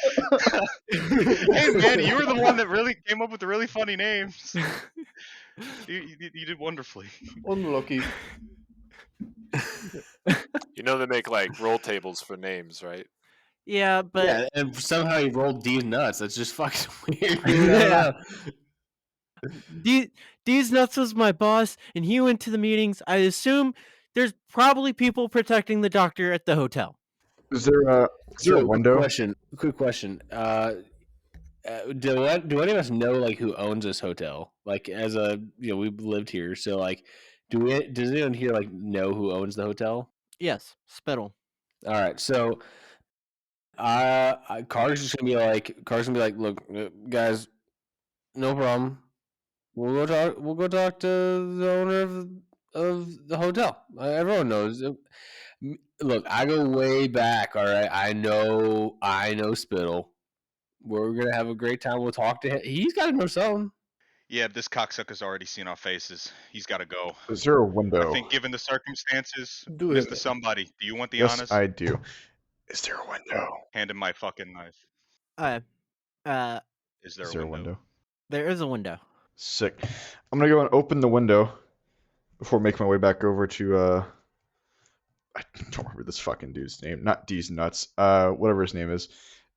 Hey man, you were the one that really came up with the really funny names. You did wonderfully. Unlucky. You know they make like roll tables for names, right? Yeah, but Yeah, and somehow he rolled these nuts. That's just fucking weird. Dude. Yeah. These nuts was my boss, and he went to the meetings. I assume there's probably people protecting the doctor at the hotel. Is there a window? Quick question. Do any of us know like who owns this hotel? Like, as we've lived here, so like, does anyone here like know who owns the hotel? Yes, Spittle. All right, so Car's gonna be like, look, guys, no problem. We'll go talk to the owner of the hotel. Everyone knows. Look, I go way back. All right, I know Spittle. We're gonna have a great time. We'll talk to him. He's got to know something. Yeah, this cocksucker's already seen our faces. He's got to go. Is there a window? I think, given the circumstances, Do it. Mr. Somebody, do you want the Yes, honors? I do. Is there a window? Hand him my fucking knife. Is Is there a window? There is a window. Sick. I'm gonna go and open the window before making my way back over to I don't remember this fucking dude's name. Not D's nuts. Whatever his name is.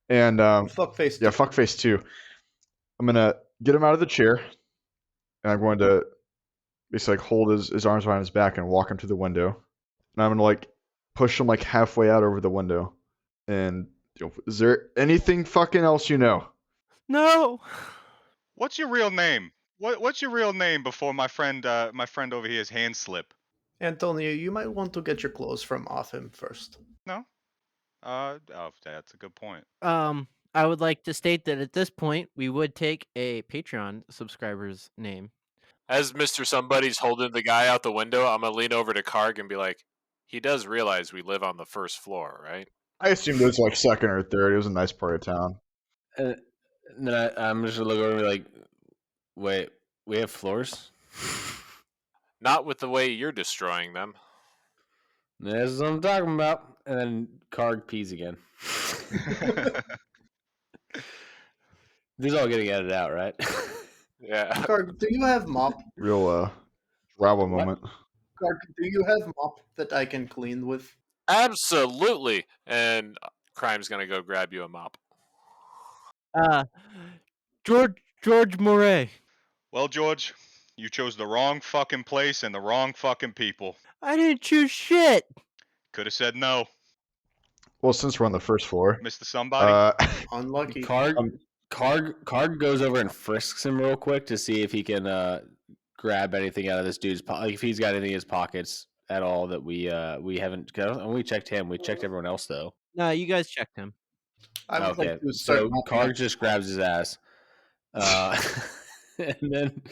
And Fuckface. yeah, fuckface 2. I'm gonna get him out of the chair, and I'm going to basically like hold his arms behind his back and walk him to the window. And I'm gonna like push him like halfway out over the window. And is there anything fucking else you know? No. What's your real name? What's your real name before my friend over here's hand slip? Antonio, you might want to get your clothes from off him first. No? That's a good point. I would like to state that at this point we would take a Patreon subscriber's name. As Mr. Somebody's holding the guy out the window, I'm gonna lean over to Karg and be like, he does realize we live on the first floor, right? I assumed it was like second or third. It was a nice part of town. And then I'm just gonna look over and be like, wait, we have floors? Not with the way you're destroying them. That's what I'm talking about. And then Karg pees again. These are all getting edited out, right? Yeah. Karg, do you have mop? Real Bravo moment. Karg, do you have mop that I can clean with? Absolutely. And Crime's gonna go grab you a mop. George Moray. Well, George, you chose the wrong fucking place and the wrong fucking people. I didn't choose shit. Could have said no, Well, since we're on the first floor, Mr. Somebody. Unlucky. Karg goes over and frisks him real quick to see if he can grab anything out of this dude's if he's got anything in his pockets at all that we haven't. We checked him. We checked everyone else though. No, you guys checked him. I would Okay, like to start so mopping Karg up. just grabs his ass, and then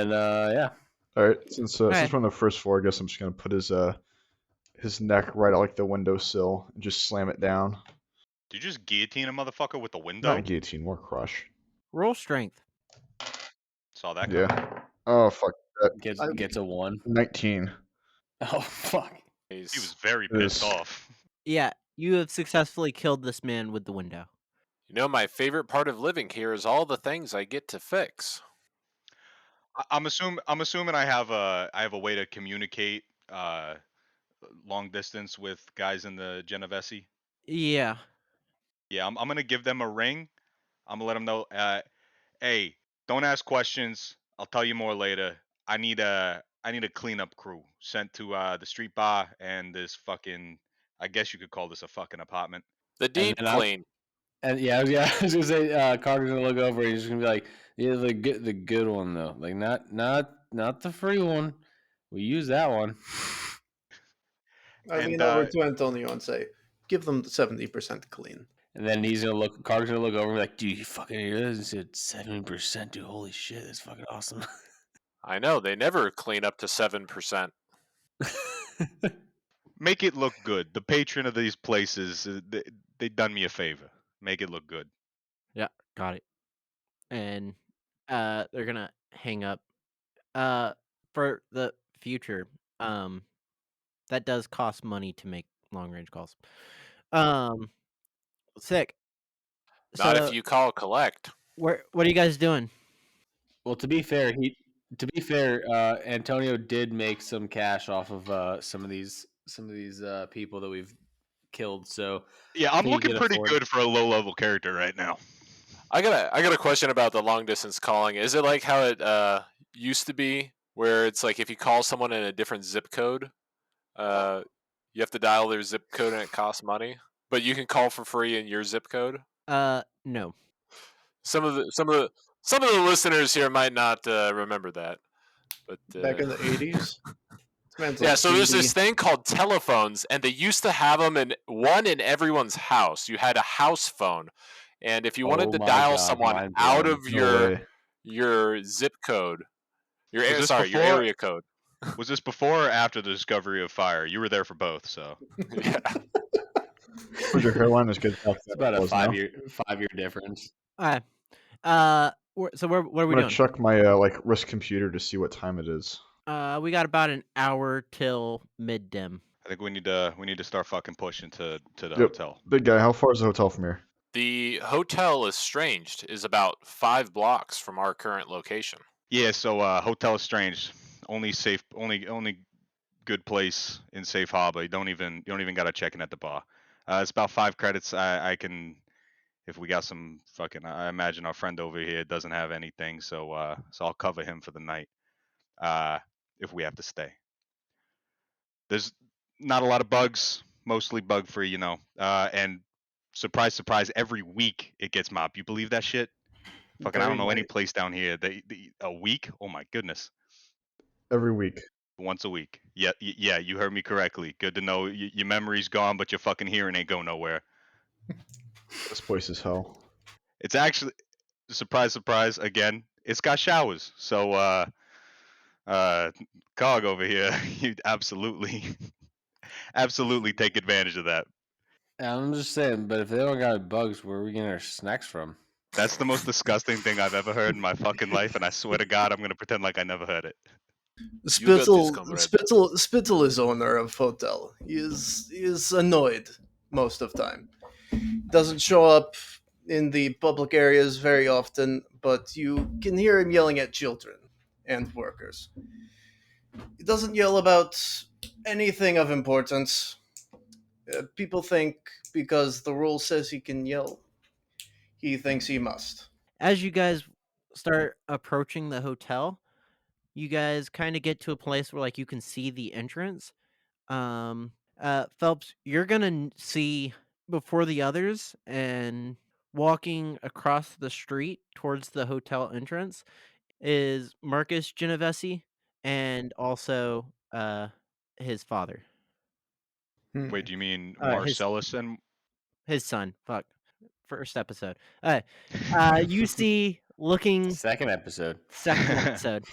yeah. all right. Since we're Alright. on the first floor, I guess I'm just gonna put his neck right at like the windowsill and just slam it down. Did you just guillotine a motherfucker with the window? Not guillotine, more crush. Roll strength. Saw that. Yeah. Oh fuck. Gets a 1. 19. Oh fuck. He was very Yes. pissed off. Yeah, you have successfully killed this man with the window. You know, my favorite part of living here is all the things I get to fix. I'm assuming I have a way to communicate long distance with guys in the Genovese. Yeah. Yeah, I'm gonna give them a ring. I'm gonna let them know. Hey, Don't ask questions. I'll tell you more later. I need a cleanup crew sent to the street bar and this fucking. I guess you could call this a fucking apartment. The And deep then clean. yeah, I was gonna say, Carter's gonna look over and he's gonna be like, yeah, the good one though, like not the free one. We use that one. I And lean over to Antonio and say, "Give them 70% clean." And then Carter's gonna look over and be like, dude, you fucking hear this? He said 7%, dude. Holy shit, that's fucking awesome. I know they never clean up to 7%. make it look good. The patron of these places, they done me a favor. Make it look good. Yeah, got it. And they're gonna hang up. For the future, that does cost money to make long range calls. Sick. Not if So you call collect. what are you guys doing? Well, to be fair, Antonio did make some cash off of some of these people that we've killed. So Yeah, I'm he looking can pretty afford. good for a low level character right now. I got a question about the long distance calling. Is it like how it used to be, where it's like if you call someone in a different zip code, you have to dial their zip code and it costs money, but you can call for free in your zip code? No. Some of the listeners here might not remember that, but Back in the 80s, this man's yeah. like So there's 80. this thing called telephones, and they used to have them in everyone's house. You had a house phone, and if you wanted Oh to my dial God, someone mind out blown. of No way. your zip code, Was this your before? area code. Was this before or after the discovery of fire? You were there for both, so. Yeah. Was your hairline as good as It's about a was now? 5-year difference. Alright. So what are I'm we gonna doing? check my wrist computer to see what time it is. We got about an hour till mid dim. I think we need to start fucking pushing to the Yep. hotel. Big guy, how far is the hotel from here? The hotel Estranged is about 5 blocks from our current location. Yeah, so Hotel Strange, only good place in Safe Harbor. You don't even gotta check in at the bar. It's about 5 credits. I can, if we got some fucking. I imagine our friend over here doesn't have anything, so I'll cover him for the night. If we have to stay. There's not a lot of bugs, mostly bug free, and surprise, surprise, every week it gets mopped. You believe that shit? Fucking, I Very don't know any nice. place down here. A week? Oh my goodness. Every week. Once a week. Yeah, yeah, you heard me correctly. Good to know. Your memory's gone, but your fucking hearing ain't going nowhere. This place is hell. It's actually, surprise, surprise, again, it's got showers. So, Cog over here, you absolutely, absolutely take advantage of that. I'm just saying, but if they don't got bugs, where are we getting our snacks from? That's the most disgusting thing I've ever heard in my fucking life, and I swear to God, I'm gonna pretend like I never heard it. Spitzel is owner of hotel. He is annoyed most of time. Doesn't show up in the public areas very often, but you can hear him yelling at children and workers. He doesn't yell about anything of importance. People think because the rule says he can yell, he thinks he must. As you guys start approaching the hotel, you guys kind of get to a place where like you can see the entrance. Phelps, you're gonna see before the others and walking across the street towards the hotel entrance is Marcus Genovese and also his father. Wait, do you mean His Marcellus and? son. Fuck. First episode. You see looking Second episode. second episode.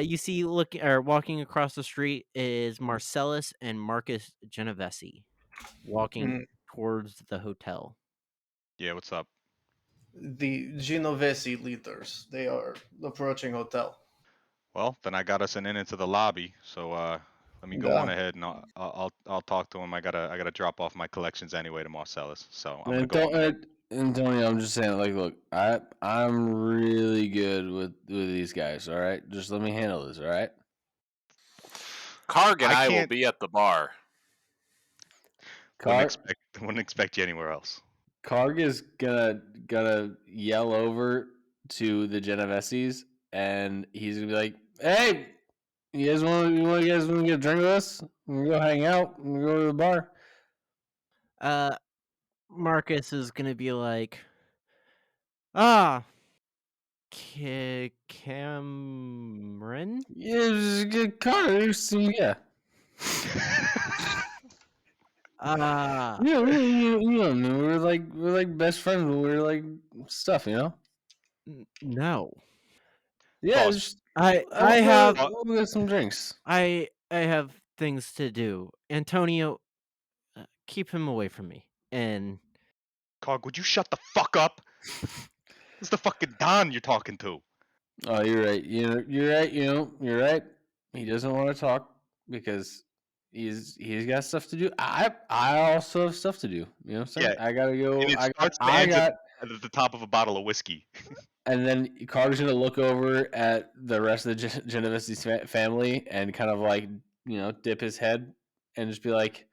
You see looking or walking across the street is Marcellus and Marcus Genovese walking towards the hotel. Yeah, what's up? The Genovese leaders. They are approaching hotel. Well, then I got us an in into the lobby. So let me go on Yeah. ahead and I'll talk to him. I gotta drop off my collections anyway to Marcellus. So I'm gonna And go on ahead. Antonio, I'm just saying, like, look, I'm really good with these guys. All right, just let me handle this. All right. Karg and I will can't- be at the bar. Wouldn't expect you anywhere else. Karg is gonna yell over to the Genoveses, and he's gonna be like, "Hey, you guys want to get a drink with us? We can go hang out. We can go to the bar." Marcus is gonna be like, ah, Cameron. Yeah, just get Connor. Yeah. Ah, Yeah, I mean, we're like best friends. We're like stuff, you know. no. Yeah, Boss, just I we'll have we'll get some drinks. I have things to do. Antonio, keep him away from me. And Cog, would you shut the fuck up? It's the fucking Don you're talking to. Oh, you're right. You're right. You're right. He doesn't want to talk because he's got stuff to do. I also have stuff to do. You know what I'm saying? Yeah, I gotta go. and it I starts and I ends got, at the top of a bottle of whiskey. and then Carter's gonna look over at the rest of the Genovese family and kind of like dip his head and just be like,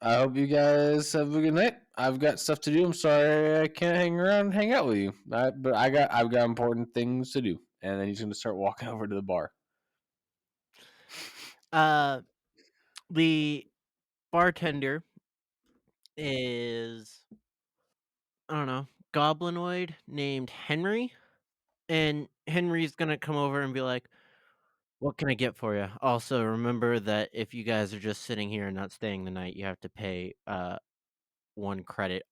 I hope you guys have a good night. I've got stuff to do. I'm sorry I can't hang around and hang out with you. But I've got important things to do. And then he's gonna start walking over to the bar. the bartender is, I don't know, goblinoid named Henry. And Henry's gonna come over and be like, what can I get for you? Also, remember that if you guys are just sitting here and not staying the night, you have to pay 1 credit.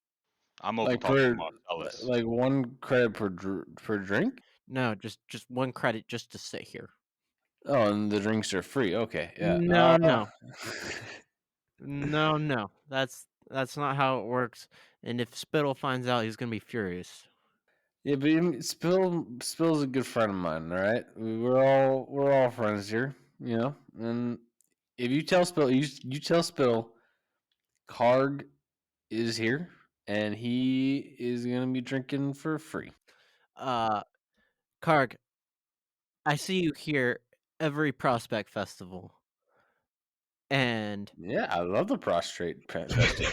I'm over Like talking to per Marcellus. like 1 credit per drink. No, just 1 credit just to sit here. Oh, and the drinks are free. Okay, yeah. No. No. That's not how it works. And if Spittle finds out, he's gonna be furious. Yeah, but Spill's a good friend of mine. All right, we're all friends here. And if you tell Spill, you tell Spittle, Karg is here, and he is gonna be drinking for free. Karg, I see you here every Prospect Festival. And Yeah, I love the prostrate festival.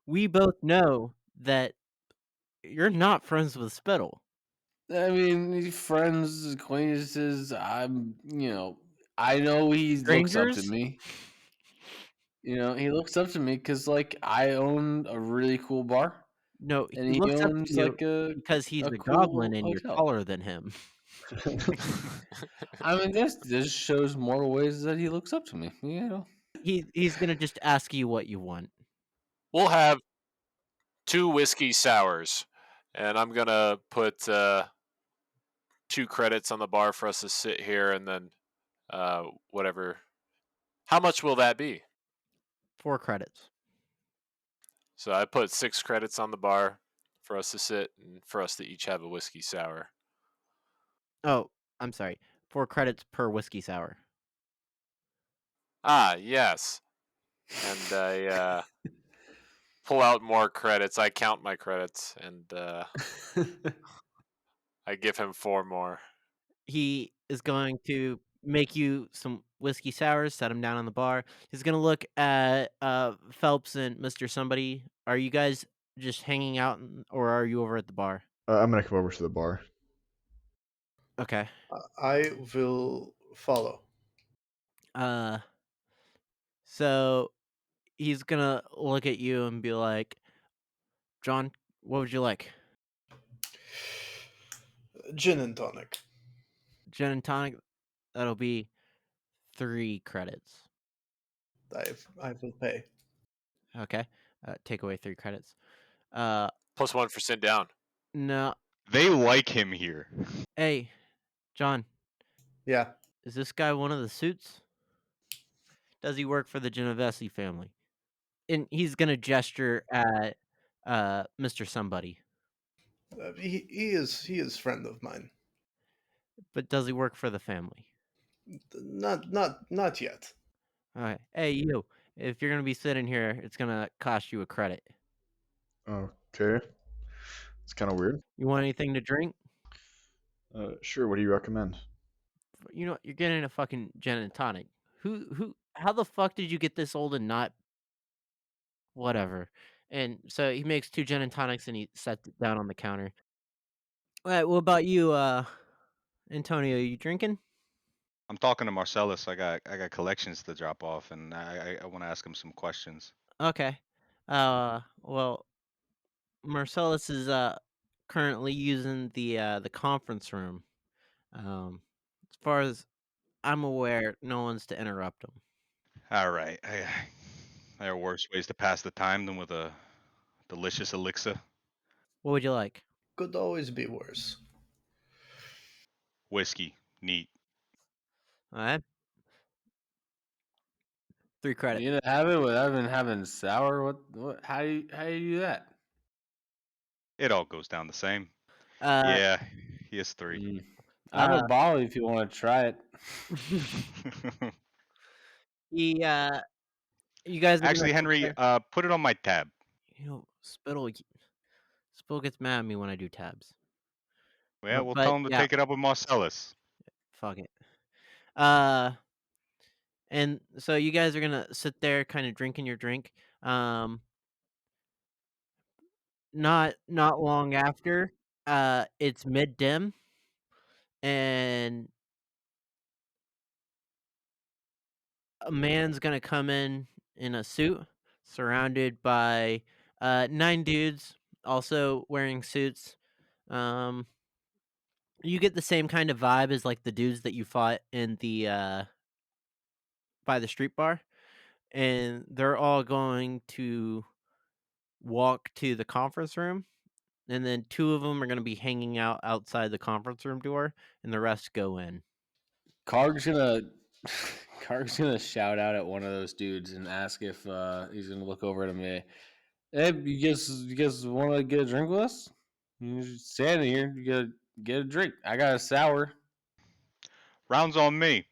we both know that you're not friends with Spittle. I mean, friends, acquaintances. I know he looks up to Strangers? me. He looks up to me because like I own a really cool bar, No, and he he looks up to owns you like a because he's a a goblin cool and you're hotel. taller than him. I mean, this shows more ways that he looks up to me. He's gonna just ask you what you want. We'll have 2 whiskey sours, and I'm gonna put 2 credits on the bar for us to sit here, and then whatever. How much will that be? 4 credits. So I put 6 credits on the bar for us to sit and for us to each have a whiskey sour. Oh, I'm sorry. 4 credits per whiskey sour. Ah, yes. And I pull out more credits. I count my credits, and I give him 4 more. He is going to make you some whiskey sours, set him down on the bar. He's gonna look at Phelps and Mr. Somebody. Are you guys just hanging out, or are you over at the bar? I'm gonna come over to the bar. Okay. I will follow. So he's gonna look at you and be like, John, what would you like? Gin and tonic. Gin and tonic? That'll be 3 credits. I will pay. Okay. Take away 3 credits. Plus 1 for sit down. No. They like him here. Hey, John, Yeah. is this guy one of the suits? Does he work for the Genovese family? And he's gonna gesture at Mr. Somebody. He is friend of mine. But does he work for the family? Not yet. All right. Hey, you. If you're gonna be sitting here, it's gonna cost you a credit. Okay. It's kind of weird. You want anything to drink? Sure. What do you recommend? You know, you're getting a fucking gin and tonic. How the fuck did you get this old and not whatever? And so he makes 2 gin and tonics and he sets it down on the counter. All right, what about you, Antonio? You drinking? I'm talking to Marcellus. I got collections to drop off, and I want to ask him some questions. Okay. Well, Marcellus is currently using the conference room. As far as I'm aware, no one's to interrupt him. All right. There are worse ways to pass the time than with a delicious elixir. What would you like? Could always be worse. Whiskey. Neat. All right. 3 credit. You know, have it without even having sour. What? How do you do that? It all goes down the same. Uh, Yeah, he has 3. I have a bottle if you want to try it. he you guys are Actually, gonna sit Henry, there- put it on my tab. you know, Spittle gets mad at me when I do tabs. Yeah, we'll But tell him to yeah, take it up with Marcellus. fuck it. And so you guys are gonna sit there kind of drinking your drink. Not long after, it's mid-dim, and a man's gonna come in a suit, surrounded by 9 dudes, also wearing suits. You get the same kind of vibe as like the dudes that you fought in the by the street bar, and they're all going to walk to the conference room, and then 2 of them are going to be hanging out outside the conference room door, and the rest go in. Karg's gonna shout out at one of those dudes and ask if he's gonna look over at him. Hey, you guys want to get a drink with us? You're just standing here. You gotta get a drink. I got a sour. Rounds on me.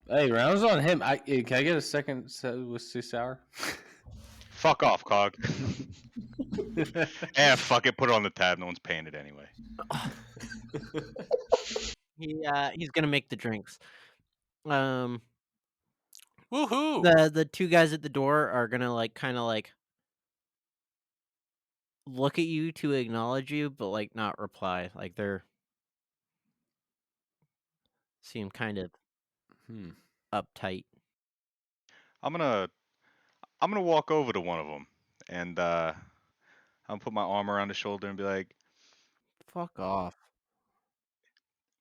Hey, rounds on him. Can I get a second whiskey sour? Fuck off, Cog. Fuck it. Put it on the tab. No one's paying it anyway. He's gonna make the drinks. Woohoo! The 2 guys at the door are gonna kind of look at you to acknowledge you, but not reply. Like they're seem kind of uptight. I'm gonna walk over to one of them, and I'll put my arm around his shoulder and be like, Fuck off.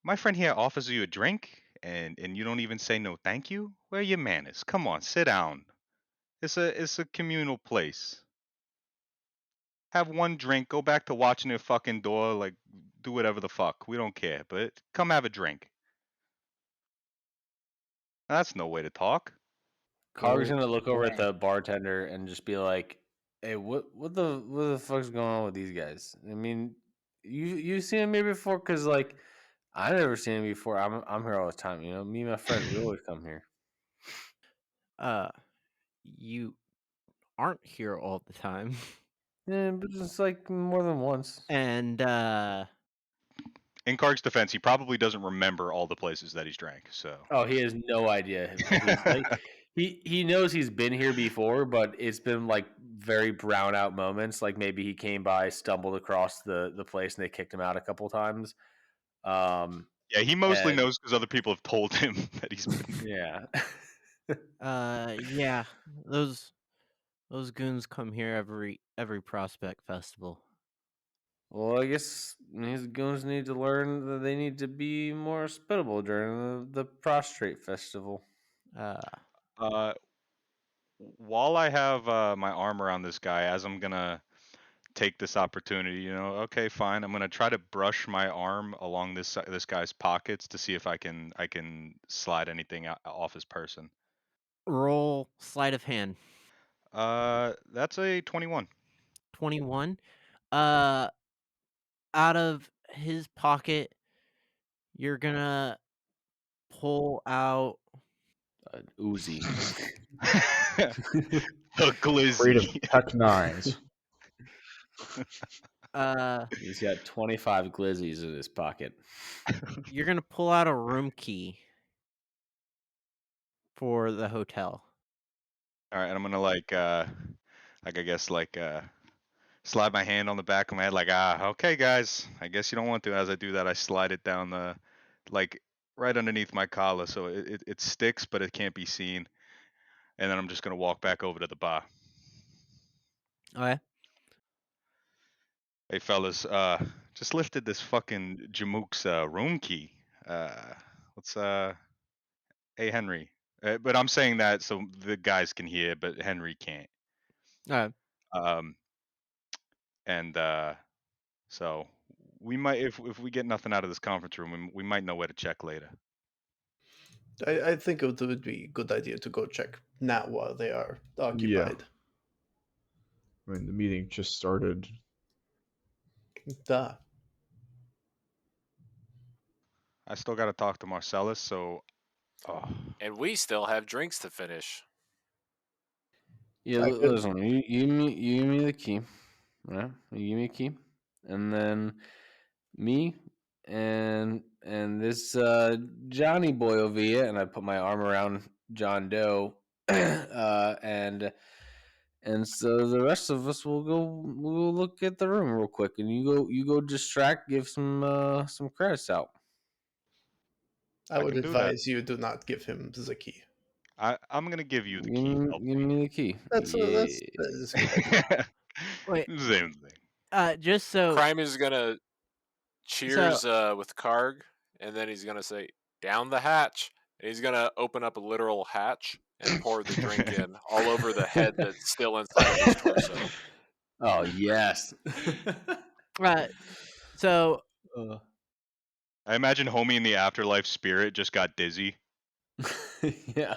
"My friend here offers you a drink, and you don't even say no, thank you. Where are your manners? Come on, sit down. It's a communal place. Have one drink, go back to watching your fucking door, like do whatever the fuck. We don't care, but come have a drink." That's no way to talk. Karg's gonna look over at the bartender and just be like, "Hey, what the fuck's going on with these guys? I mean, you seen him here before? Cause like I never seen him before. I'm here all the time. You know, me and my friends we always come here. You aren't here all the time. Yeah, but it's like more than once. And In Karg's defense, he probably doesn't remember all the places that he's drank. So. Oh, he has no idea. He knows he's been here before, but it's been like very brown out moments. Like maybe he came by, stumbled across the place, and they kicked him out a couple times. Yeah, he mostly knows because other people have told him that he's been. Yeah. yeah, those goons come here every prospect festival. Well, I guess these goons need to learn that they need to be more hospitable during the prostrate festival. While I have my arm around this guy, as I'm gonna take this opportunity, okay, fine. I'm gonna try to brush my arm along this guy's pockets to see if I can slide anything off his person. Roll sleight of hand. That's a 21. 21. Out of his pocket, you're gonna pull out An Uzi. The glizzy. Afraid of Tech Nines. He's got 25 glizzies in his pocket. You're gonna pull out a room key for the hotel. All right, and I'm gonna I guess slide my hand on the back of my head, okay, guys, I guess you don't want to. As I do that, I slide it down like right underneath my collar, so it sticks, but it can't be seen. And then I'm just gonna walk back over to the bar. Okay. Hey fellas, just lifted this fucking Jamook's room key. Let's Hey Henry. But I'm saying that so the guys can hear, but Henry can't. All right. Um, and so we might, if we get nothing out of this conference room, we might know where to check later. I think it would be a good idea to go check now while they are occupied. I mean, the meeting just started. Duh. I still got to talk to Marcellus, so. Oh. And we still have drinks to finish. Yeah, I could- listen, you give me the key. Right? You give me a key. And then me and this Johnny boy over here, and I put my arm around John Doe, and so the rest of us will go look at the room real quick, and you go distract, give some credits out. I would can do that. advise you do not give him the key. I'm gonna give you the key. Give me the key. That's a good idea. Wait. Same thing. Just so Crime is gonna cheers with Karg, and then he's gonna say, "Down the hatch," and he's gonna open up a literal hatch and pour the drink in all over the head that's still inside of his torso. Oh yes. so I imagine Homie in the afterlife spirit just got dizzy. Yeah.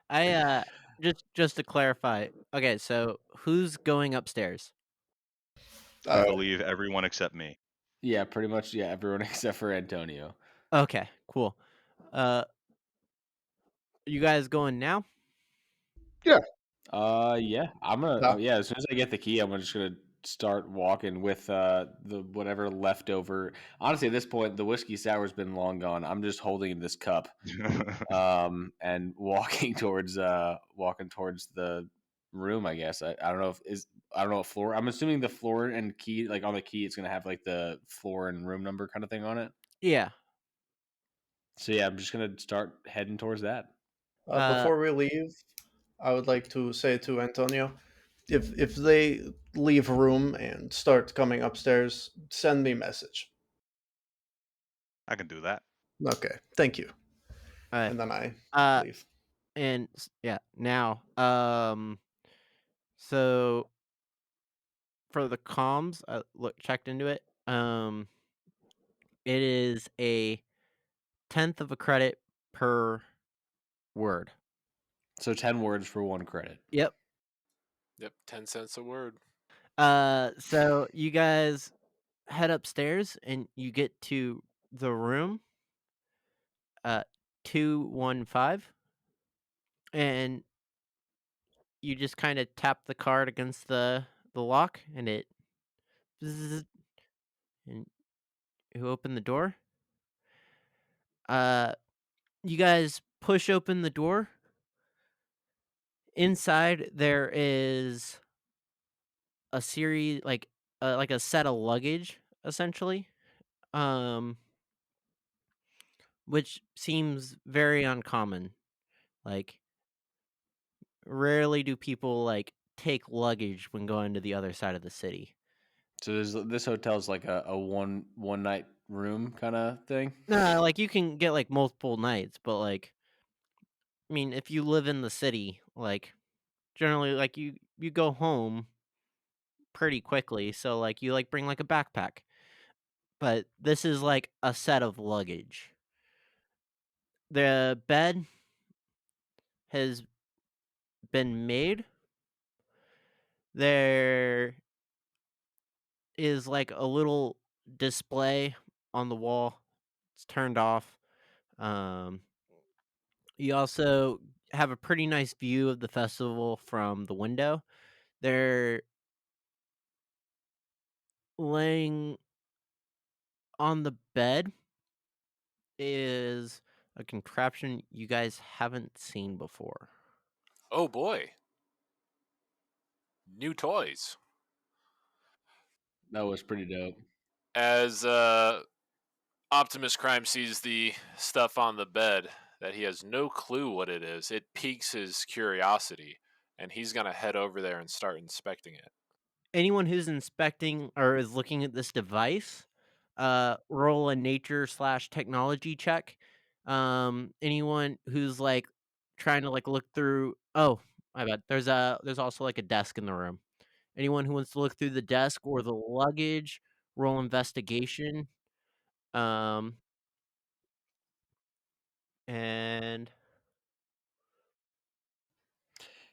I just to clarify. Okay, so who's going upstairs? I believe everyone except me. Yeah, pretty much. Yeah, everyone except for Antonio. Okay, cool. You guys going now? Yeah. I'm gonna. No. Yeah, as soon as I get the key, I'm just gonna start walking with the whatever leftover. Honestly, at this point, the whiskey sour's been long gone. I'm just holding this cup, and walking towards the room. I guess I don't know I don't know what floor. I'm assuming the floor and key, like on the key, it's gonna have like the floor and room number kind of thing on it. Yeah. So yeah, I'm just gonna start heading towards that. Before we leave, I would like to say to Antonio, if they leave room and start coming upstairs, send me a message. I can do that. Okay, thank you. Alright. And then I leave. And yeah, now so for the comms, I checked into it. It is a 10th of a credit per word. So 10 words for 1 credit. Yep. Yep, 10 cents a word. So you guys head upstairs and you get to the room 215, and you just kind of tap the card against the lock, and it bzzz, and you open the door. You guys push open the door. Inside there is a series like a set of luggage essentially, which seems very uncommon. Like, rarely do people like take luggage when going to the other side of the city. So this hotel's like a one night room kind of thing. No, like you can get like multiple nights, but like, I mean, if you live in the city, like generally, like you go home pretty quickly, so like you like bring like a backpack. But this is like a set of luggage. The bed has been made. There is like a little display on the wall. It's turned off. You also have a pretty nice view of the festival from the window. There laying on the bed is a contraption you guys haven't seen before. Oh boy. New toys. That was pretty dope. As Optimus Prime sees the stuff on the bed that he has no clue what it is, it piques his curiosity, and he's going to head over there and start inspecting it. Anyone who's inspecting or is looking at this device, roll a nature/technology check. Anyone who's like trying to like look through. Oh, I bet there's also like a desk in the room. Anyone who wants to look through the desk or the luggage, roll investigation. Um, and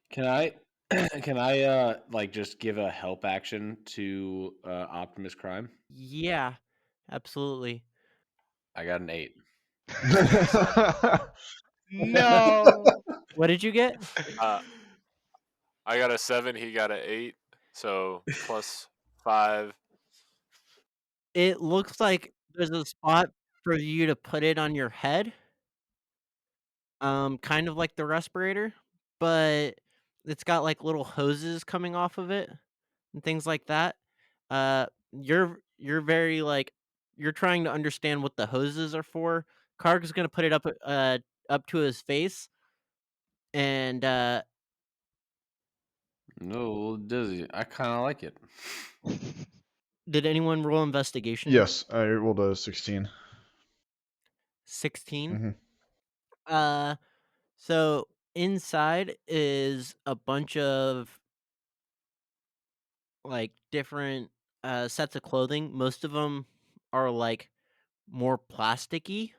Can I can I like just give a help action to Optimus Prime? yeah, absolutely. I got an 8. No. What did you get? I got a 7, he got an 8, so plus 5. It looks like there's a spot for you to put it on your head. Kind of like the respirator, but it's got like little hoses coming off of it and things like that. You're very like you're trying to understand what the hoses are for. Karg's gonna put it up to his face, and No, dizzy. I kind of like it. did anyone roll investigation? Yes, I rolled a 16. 16. hmm So inside is a bunch of like different sets of clothing. Most of them are like more plasticky,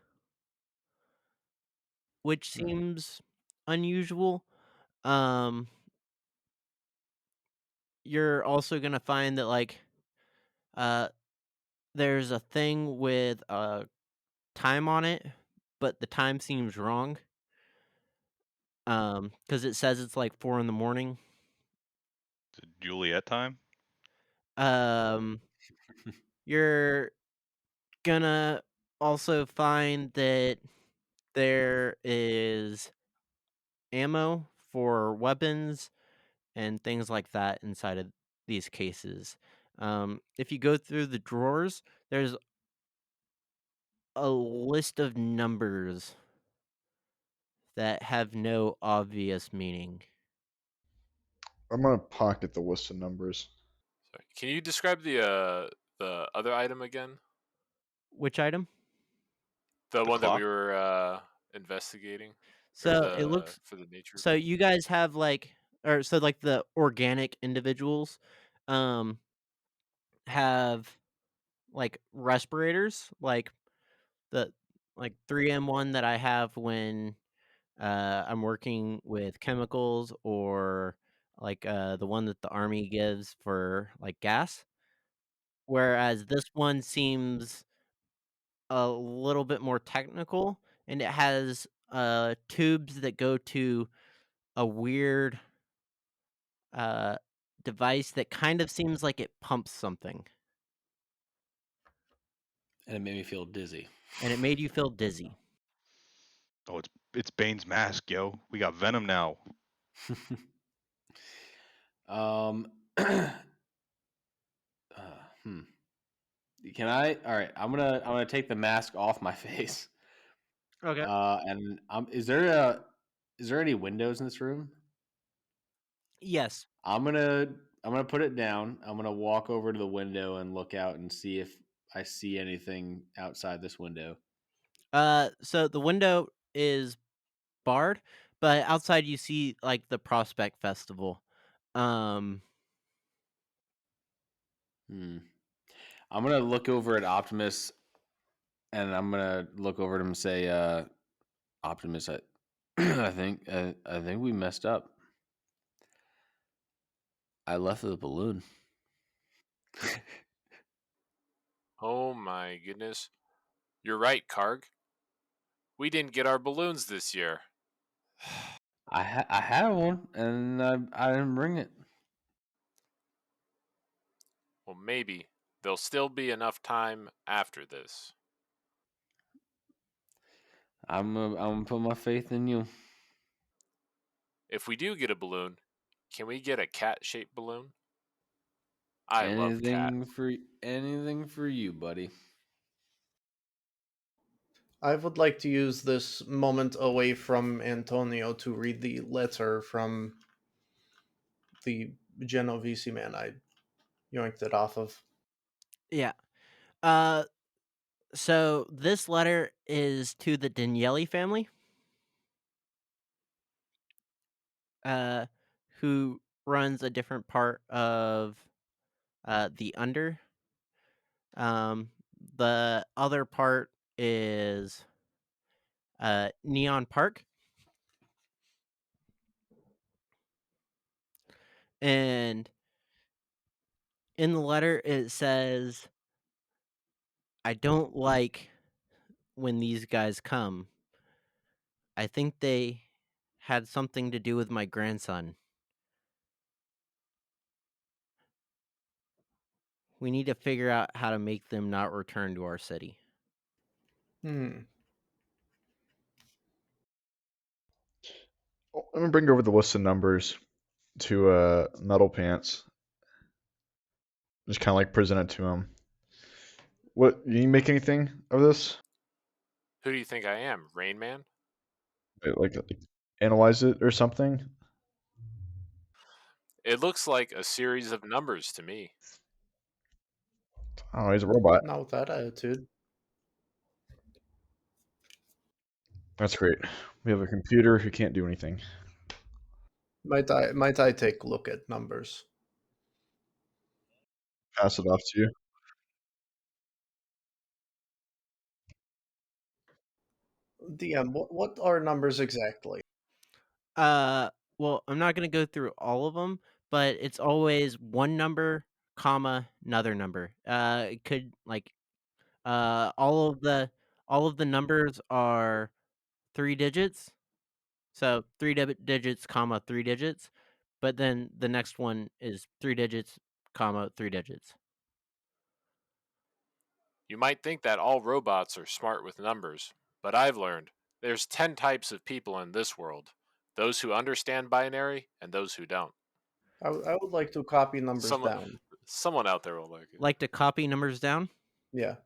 which seems unusual. Um, you're also gonna find that like uh, there's a thing with time on it, but the time seems wrong. Because it says it's like 4 in the morning. Is it Juliet time? Um, you're gonna also find that there is ammo for weapons and things like that inside of these cases. If you go through the drawers, there's a list of numbers that have no obvious meaning. I'm gonna pocket the list of numbers. Sorry. Can you describe the other item again? Which item? The The one that we clock? were investigating or So it looks for the nature. so you guys have like or so like the organic individuals um have like respirators like the like 3M1 that I have when I'm working with chemicals or like the one that the army gives for like gas. Whereas this one seems a little bit more technical and it has tubes that go to a weird uh device that kind of seems like it pumps something And it made me feel dizzy. and it made you feel dizzy. Oh, it's Bane's mask, yo. We got Venom now. um, uh, hmm. Can I? All right, I'm gonna take the mask off my face. Okay. And is there any windows in this room? Yes. I'm gonna I'm gonna put it down. I'm gonna walk over to the window and look out and see if I see anything outside this window. So the window is barred, but outside you see like the Prospect Festival. Um Hmm. I'm gonna look over at Optimus, and I'm gonna look over at him and say, "Optimus, I think we messed up. I left the balloon." Oh my goodness. You're right, Karg. We didn't get our balloons this year. I had one, and I didn't bring it. Well, maybe there'll still be enough time after this. I'm gonna put my faith in you. If we do get a balloon, can we get a cat-shaped balloon? I love cat. Anything for you, buddy. I would like to use this moment away from Antonio to read the letter from the Genovese man I yoinked it off of. Yeah. So this letter is to the Daniele family, who runs a different part of the under. The other part is Neon Park, and in the letter it says, "I don't like when these guys come. I think they had something to do with my grandson. We need to figure out how to make them not return to our city." Hmm. I'm gonna bring over the list of numbers to Metal Pants. Just kind of like present it to him. What, you make anything of this? Who do you think I am, Rain Man? Like analyze it or something? It looks like a series of numbers to me. I don't know. He's a robot. Not with that attitude. That's great. We have a computer who can't do anything. Might I take a look at numbers? Pass it off to you. DM, what are numbers exactly? Well, I'm not gonna go through all of them, but it's always one number, comma, another number. It could like all of the numbers are 3 digits. So 3 digits, comma, 3 digits. But then the next one is 3 digits, comma, 3 digits. You might think that all robots are smart with numbers, but I've learned there's 10 types of people in this world. Those who understand binary and those who don't. I would like to copy numbers Someone down. someone out there will like it. Like to copy numbers down? Yeah.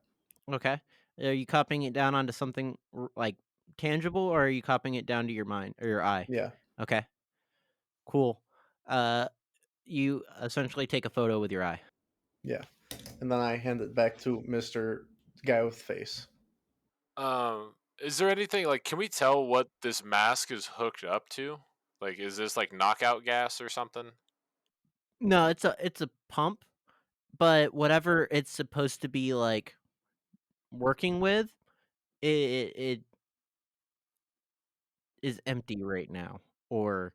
Okay. Are you copying it down onto something like tangible, or are you copying it down to your mind or your eye? Yeah. Okay. Cool. You essentially take a photo with your eye. Yeah. And then I hand it back to Mr. Guy with Face. Is there anything like can we tell what this mask is hooked up to? Like is this like knockout gas or something? No, it's a pump, but whatever it's supposed to be like working with, it is empty right now. Or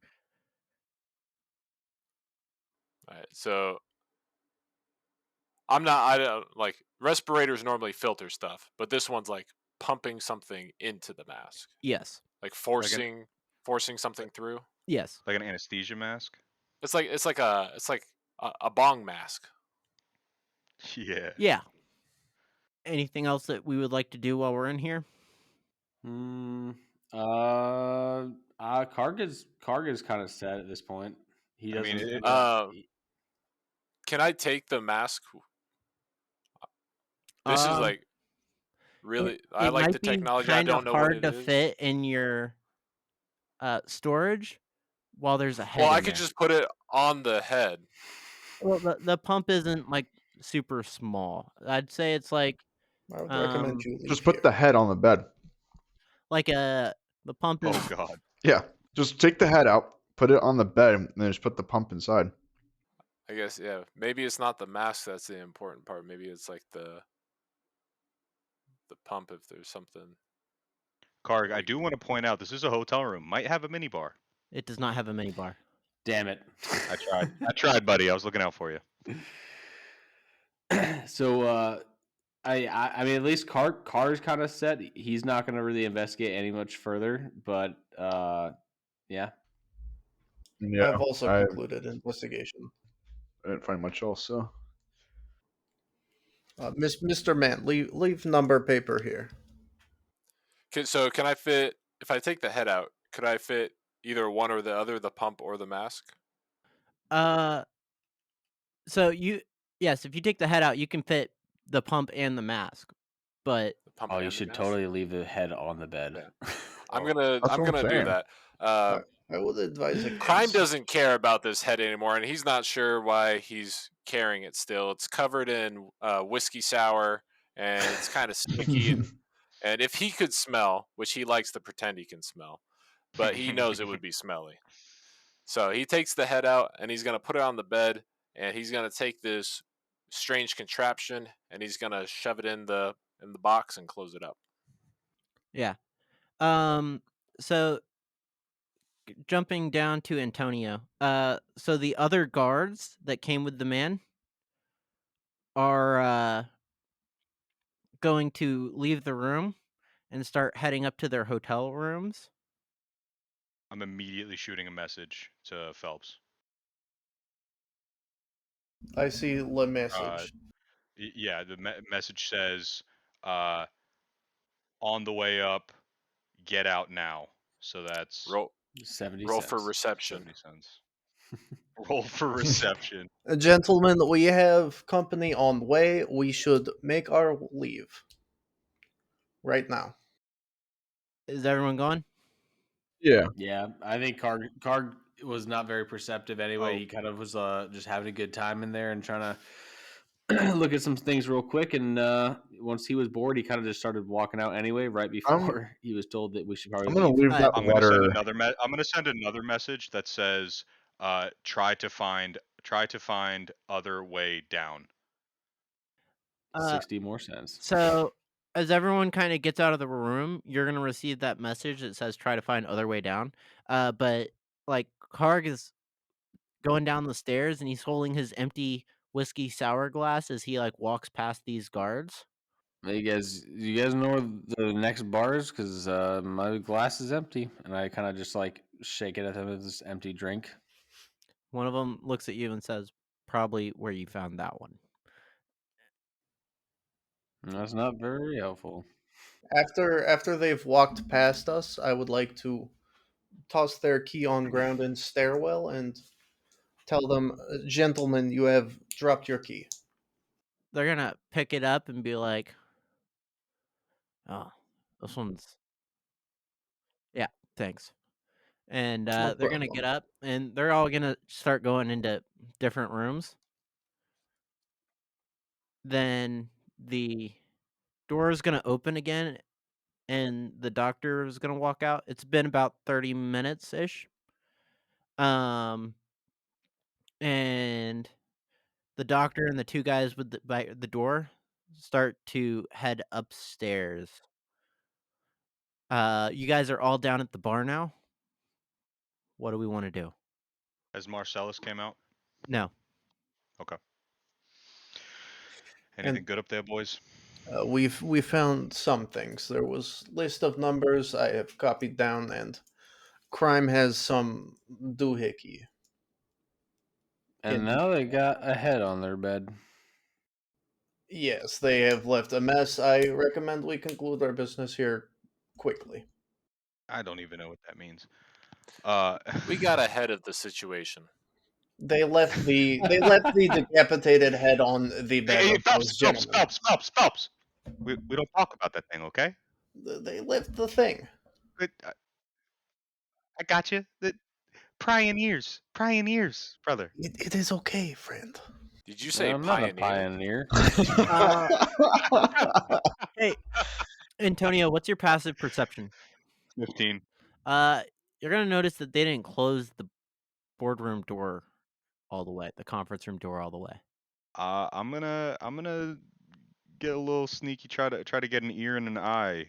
Alright, so I don't like respirators normally filter stuff, but this one's like pumping something into the mask. yes, Like Like an forcing something through. yes, like an anesthesia mask. It's like a bong mask. Yeah. yeah. Anything else that we would like to do while we're in here? Karg is kind of sad at this point. He I mean, doesn't. Can I take the mask? This is Um, like really. I it like the might be technology. I kind of don't know what hard it to is. fit in your storage while there's a head Well, I in could there. just put it on the head. Well, the pump isn't like super small. I'd say it's like I would recommend you leave Just put here. the head on the bed. like the pump is Oh god. Yeah. Just take the head out, put it on the bed, and then just put the pump inside. I guess yeah. Maybe it's not the mask that's the important part. Maybe it's like the pump if there's something. Karg, I do want to point out this is a hotel room. Might have a minibar. It does not have a minibar. Damn it! I tried. I tried, buddy. I was looking out for you. So I mean, at least Car's kind of set. He's not going to really investigate any much further, but yeah. Yeah. I've also I, 've also, I, concluded. concluded investigation. I didn't find much else, so. Mr. Man, leave number paper here. So can I fit? If I take the head out, could I fit either one or the other, the pump or the mask? Uh, so yes, if you take the head out, you can fit the pump and the mask. But The pump Oh, you and the should mask. totally leave the head on the bed. Yeah, I'm Oh, gonna That's I'm what I'm gonna do saying. that. I would advise Crime against. doesn't care about this head anymore, and he's not sure why he's carrying it still. It's covered in whiskey sour, and it's kind of sticky. And if he could smell, which he likes to pretend he can smell, but he knows it would be smelly. So he takes the head out, and he's gonna put it on the bed, and he's gonna take this strange contraption, and he's gonna shove it in the box and close it up. yeah. So jumping down to Antonio. So the other guards that came with the man are going to leave the room and start heading up to their hotel rooms. I'm immediately shooting a message to Phelps. I see the Uh, message. yeah, the message says, "On the way up, get out now." So that's Roll 70 roll for cents. reception. 70 cents. Roll for reception. Gentlemen, we have company on the way. We should make our leave right now. Is everyone gone? Yeah. Yeah, I think Karg was not very perceptive anyway. Oh. He kind of was just having a good time in there and trying to look at some things real quick. And once he was bored, he kind of just started walking out anyway. Right before he was told that we should probably I'm gonna leave. leave that I'm gonna send letter. another I'm gonna send another message that says, try to find other way down. 60 more cents. So as everyone kind of gets out of the room, you're gonna receive that message that says try to find other way down. But like Karg is going down the stairs and he's holding his empty whiskey sour glass as he like walks past these guards. You guys know where the next bar is? Because my glass is empty, and I kind of just like shake it at them with this empty drink. One of them looks at you and says, "Probably where you found that one." That's not very helpful. After they've walked past us, I would like to toss their key on ground in stairwell and tell them, gentlemen, you have dropped your key. They're gonna pick it up and be like, "Oh, this one's yeah, thanks." And No they're gonna problem. get up and they're all gonna start going into different rooms. Then the door is gonna open again, and the doctor is gonna walk out. It's been about 30 minutes ish. And the doctor and the two guys with by the door start to head upstairs. You guys are all down at the bar now. What do we want to do? As Marcellus came out. No. Okay. Anything good up there, boys? We found some things. There was list of numbers I have copied down, and crime has some doohickey. And now they got a head on their bed. Yes, they have left a mess. I recommend we conclude our business here quickly. I don't even know what that means. We got ahead of the situation. They left the decapitated head on the bed Hey, of those Phelps, gentlemen. Phelps. We don't talk about that thing, okay? They left the thing. I got you. The pioneers, brother. It is okay, friend. Did you say I'm not a pioneer? pioneer. Hey, Antonio, what's your passive perception? 15. You're gonna notice that they didn't close the boardroom door all the way, the conference room door all the way. I'm gonna get a little sneaky. Try to get an ear and an eye.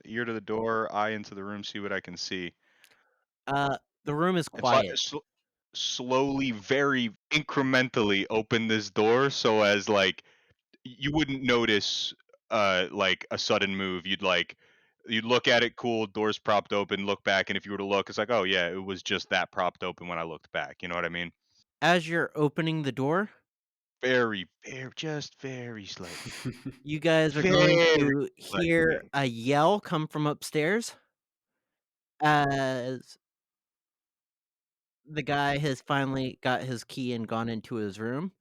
Ear to the door, eye into the room. See what I can see. The room is If I quiet. slowly, very incrementally open this door so as like you wouldn't notice like a sudden move. You'd look at it, cool, doors propped open, look back, and if you were to look, it's like, oh yeah, it was just that propped open when I looked back. You know what I mean? As you're opening the door, Very, just very slightly. You guys are going Very to hear slightly. a yell come from upstairs as the guy has finally got his key and gone into his room.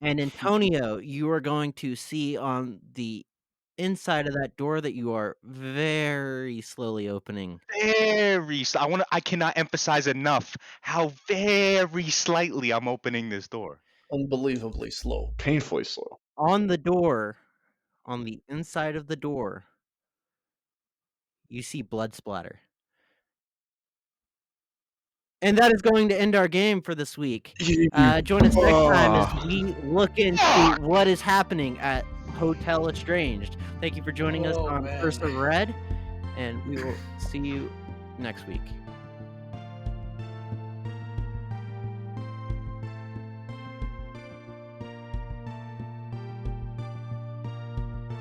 And Antonio, you are going to see on the inside of that door that you are very slowly opening. I cannot emphasize enough how very slightly I'm opening this door. Unbelievably slow. Painfully slow. On the door, on the inside of the door, you see blood splatter. And that is going to end our game for this week. Join us next time as we look into Fuck! what is happening at Hotel Estranged. Thank you for joining us Oh, on man. Ursa Red, and we will see you next week.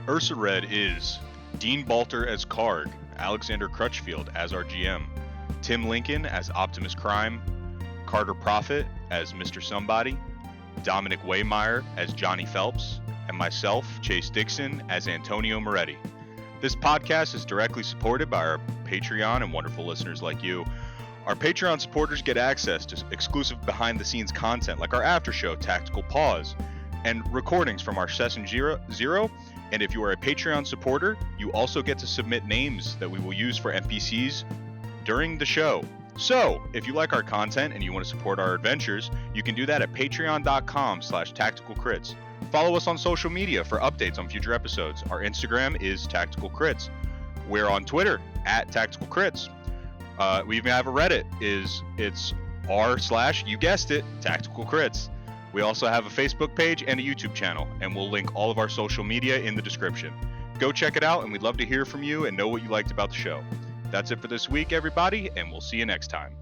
Ursa Red is Dean Balter as Karg, Alexander Crutchfield as our GM, Tim Lincoln as Optimus Crime, Carter Prophet as Mr. Somebody, Dominic Waymeyer as Johnny Phelps, and myself, Chase Dixon, as Antonio Moretti. This podcast is directly supported by our Patreon and wonderful listeners like you. Our Patreon supporters get access to exclusive behind-the-scenes content like our after show, Tactical Pause, and recordings from our Session Zero. And if you are a Patreon supporter, you also get to submit names that we will use for NPCs during the show. So, if you like our content and you want to support our adventures, you can do that at patreon.com/tacticalcrits. Follow us on social media for updates on future episodes. Our Instagram is Tactical Crits. We're on Twitter at Tactical Crits. We even have a Reddit. It's r/you guessed it, Tactical Crits. We also have a Facebook page and a YouTube channel, and we'll link all of our social media in the description. Go check it out, and we'd love to hear from you and know what you liked about the show. That's it for this week, everybody, and we'll see you next time.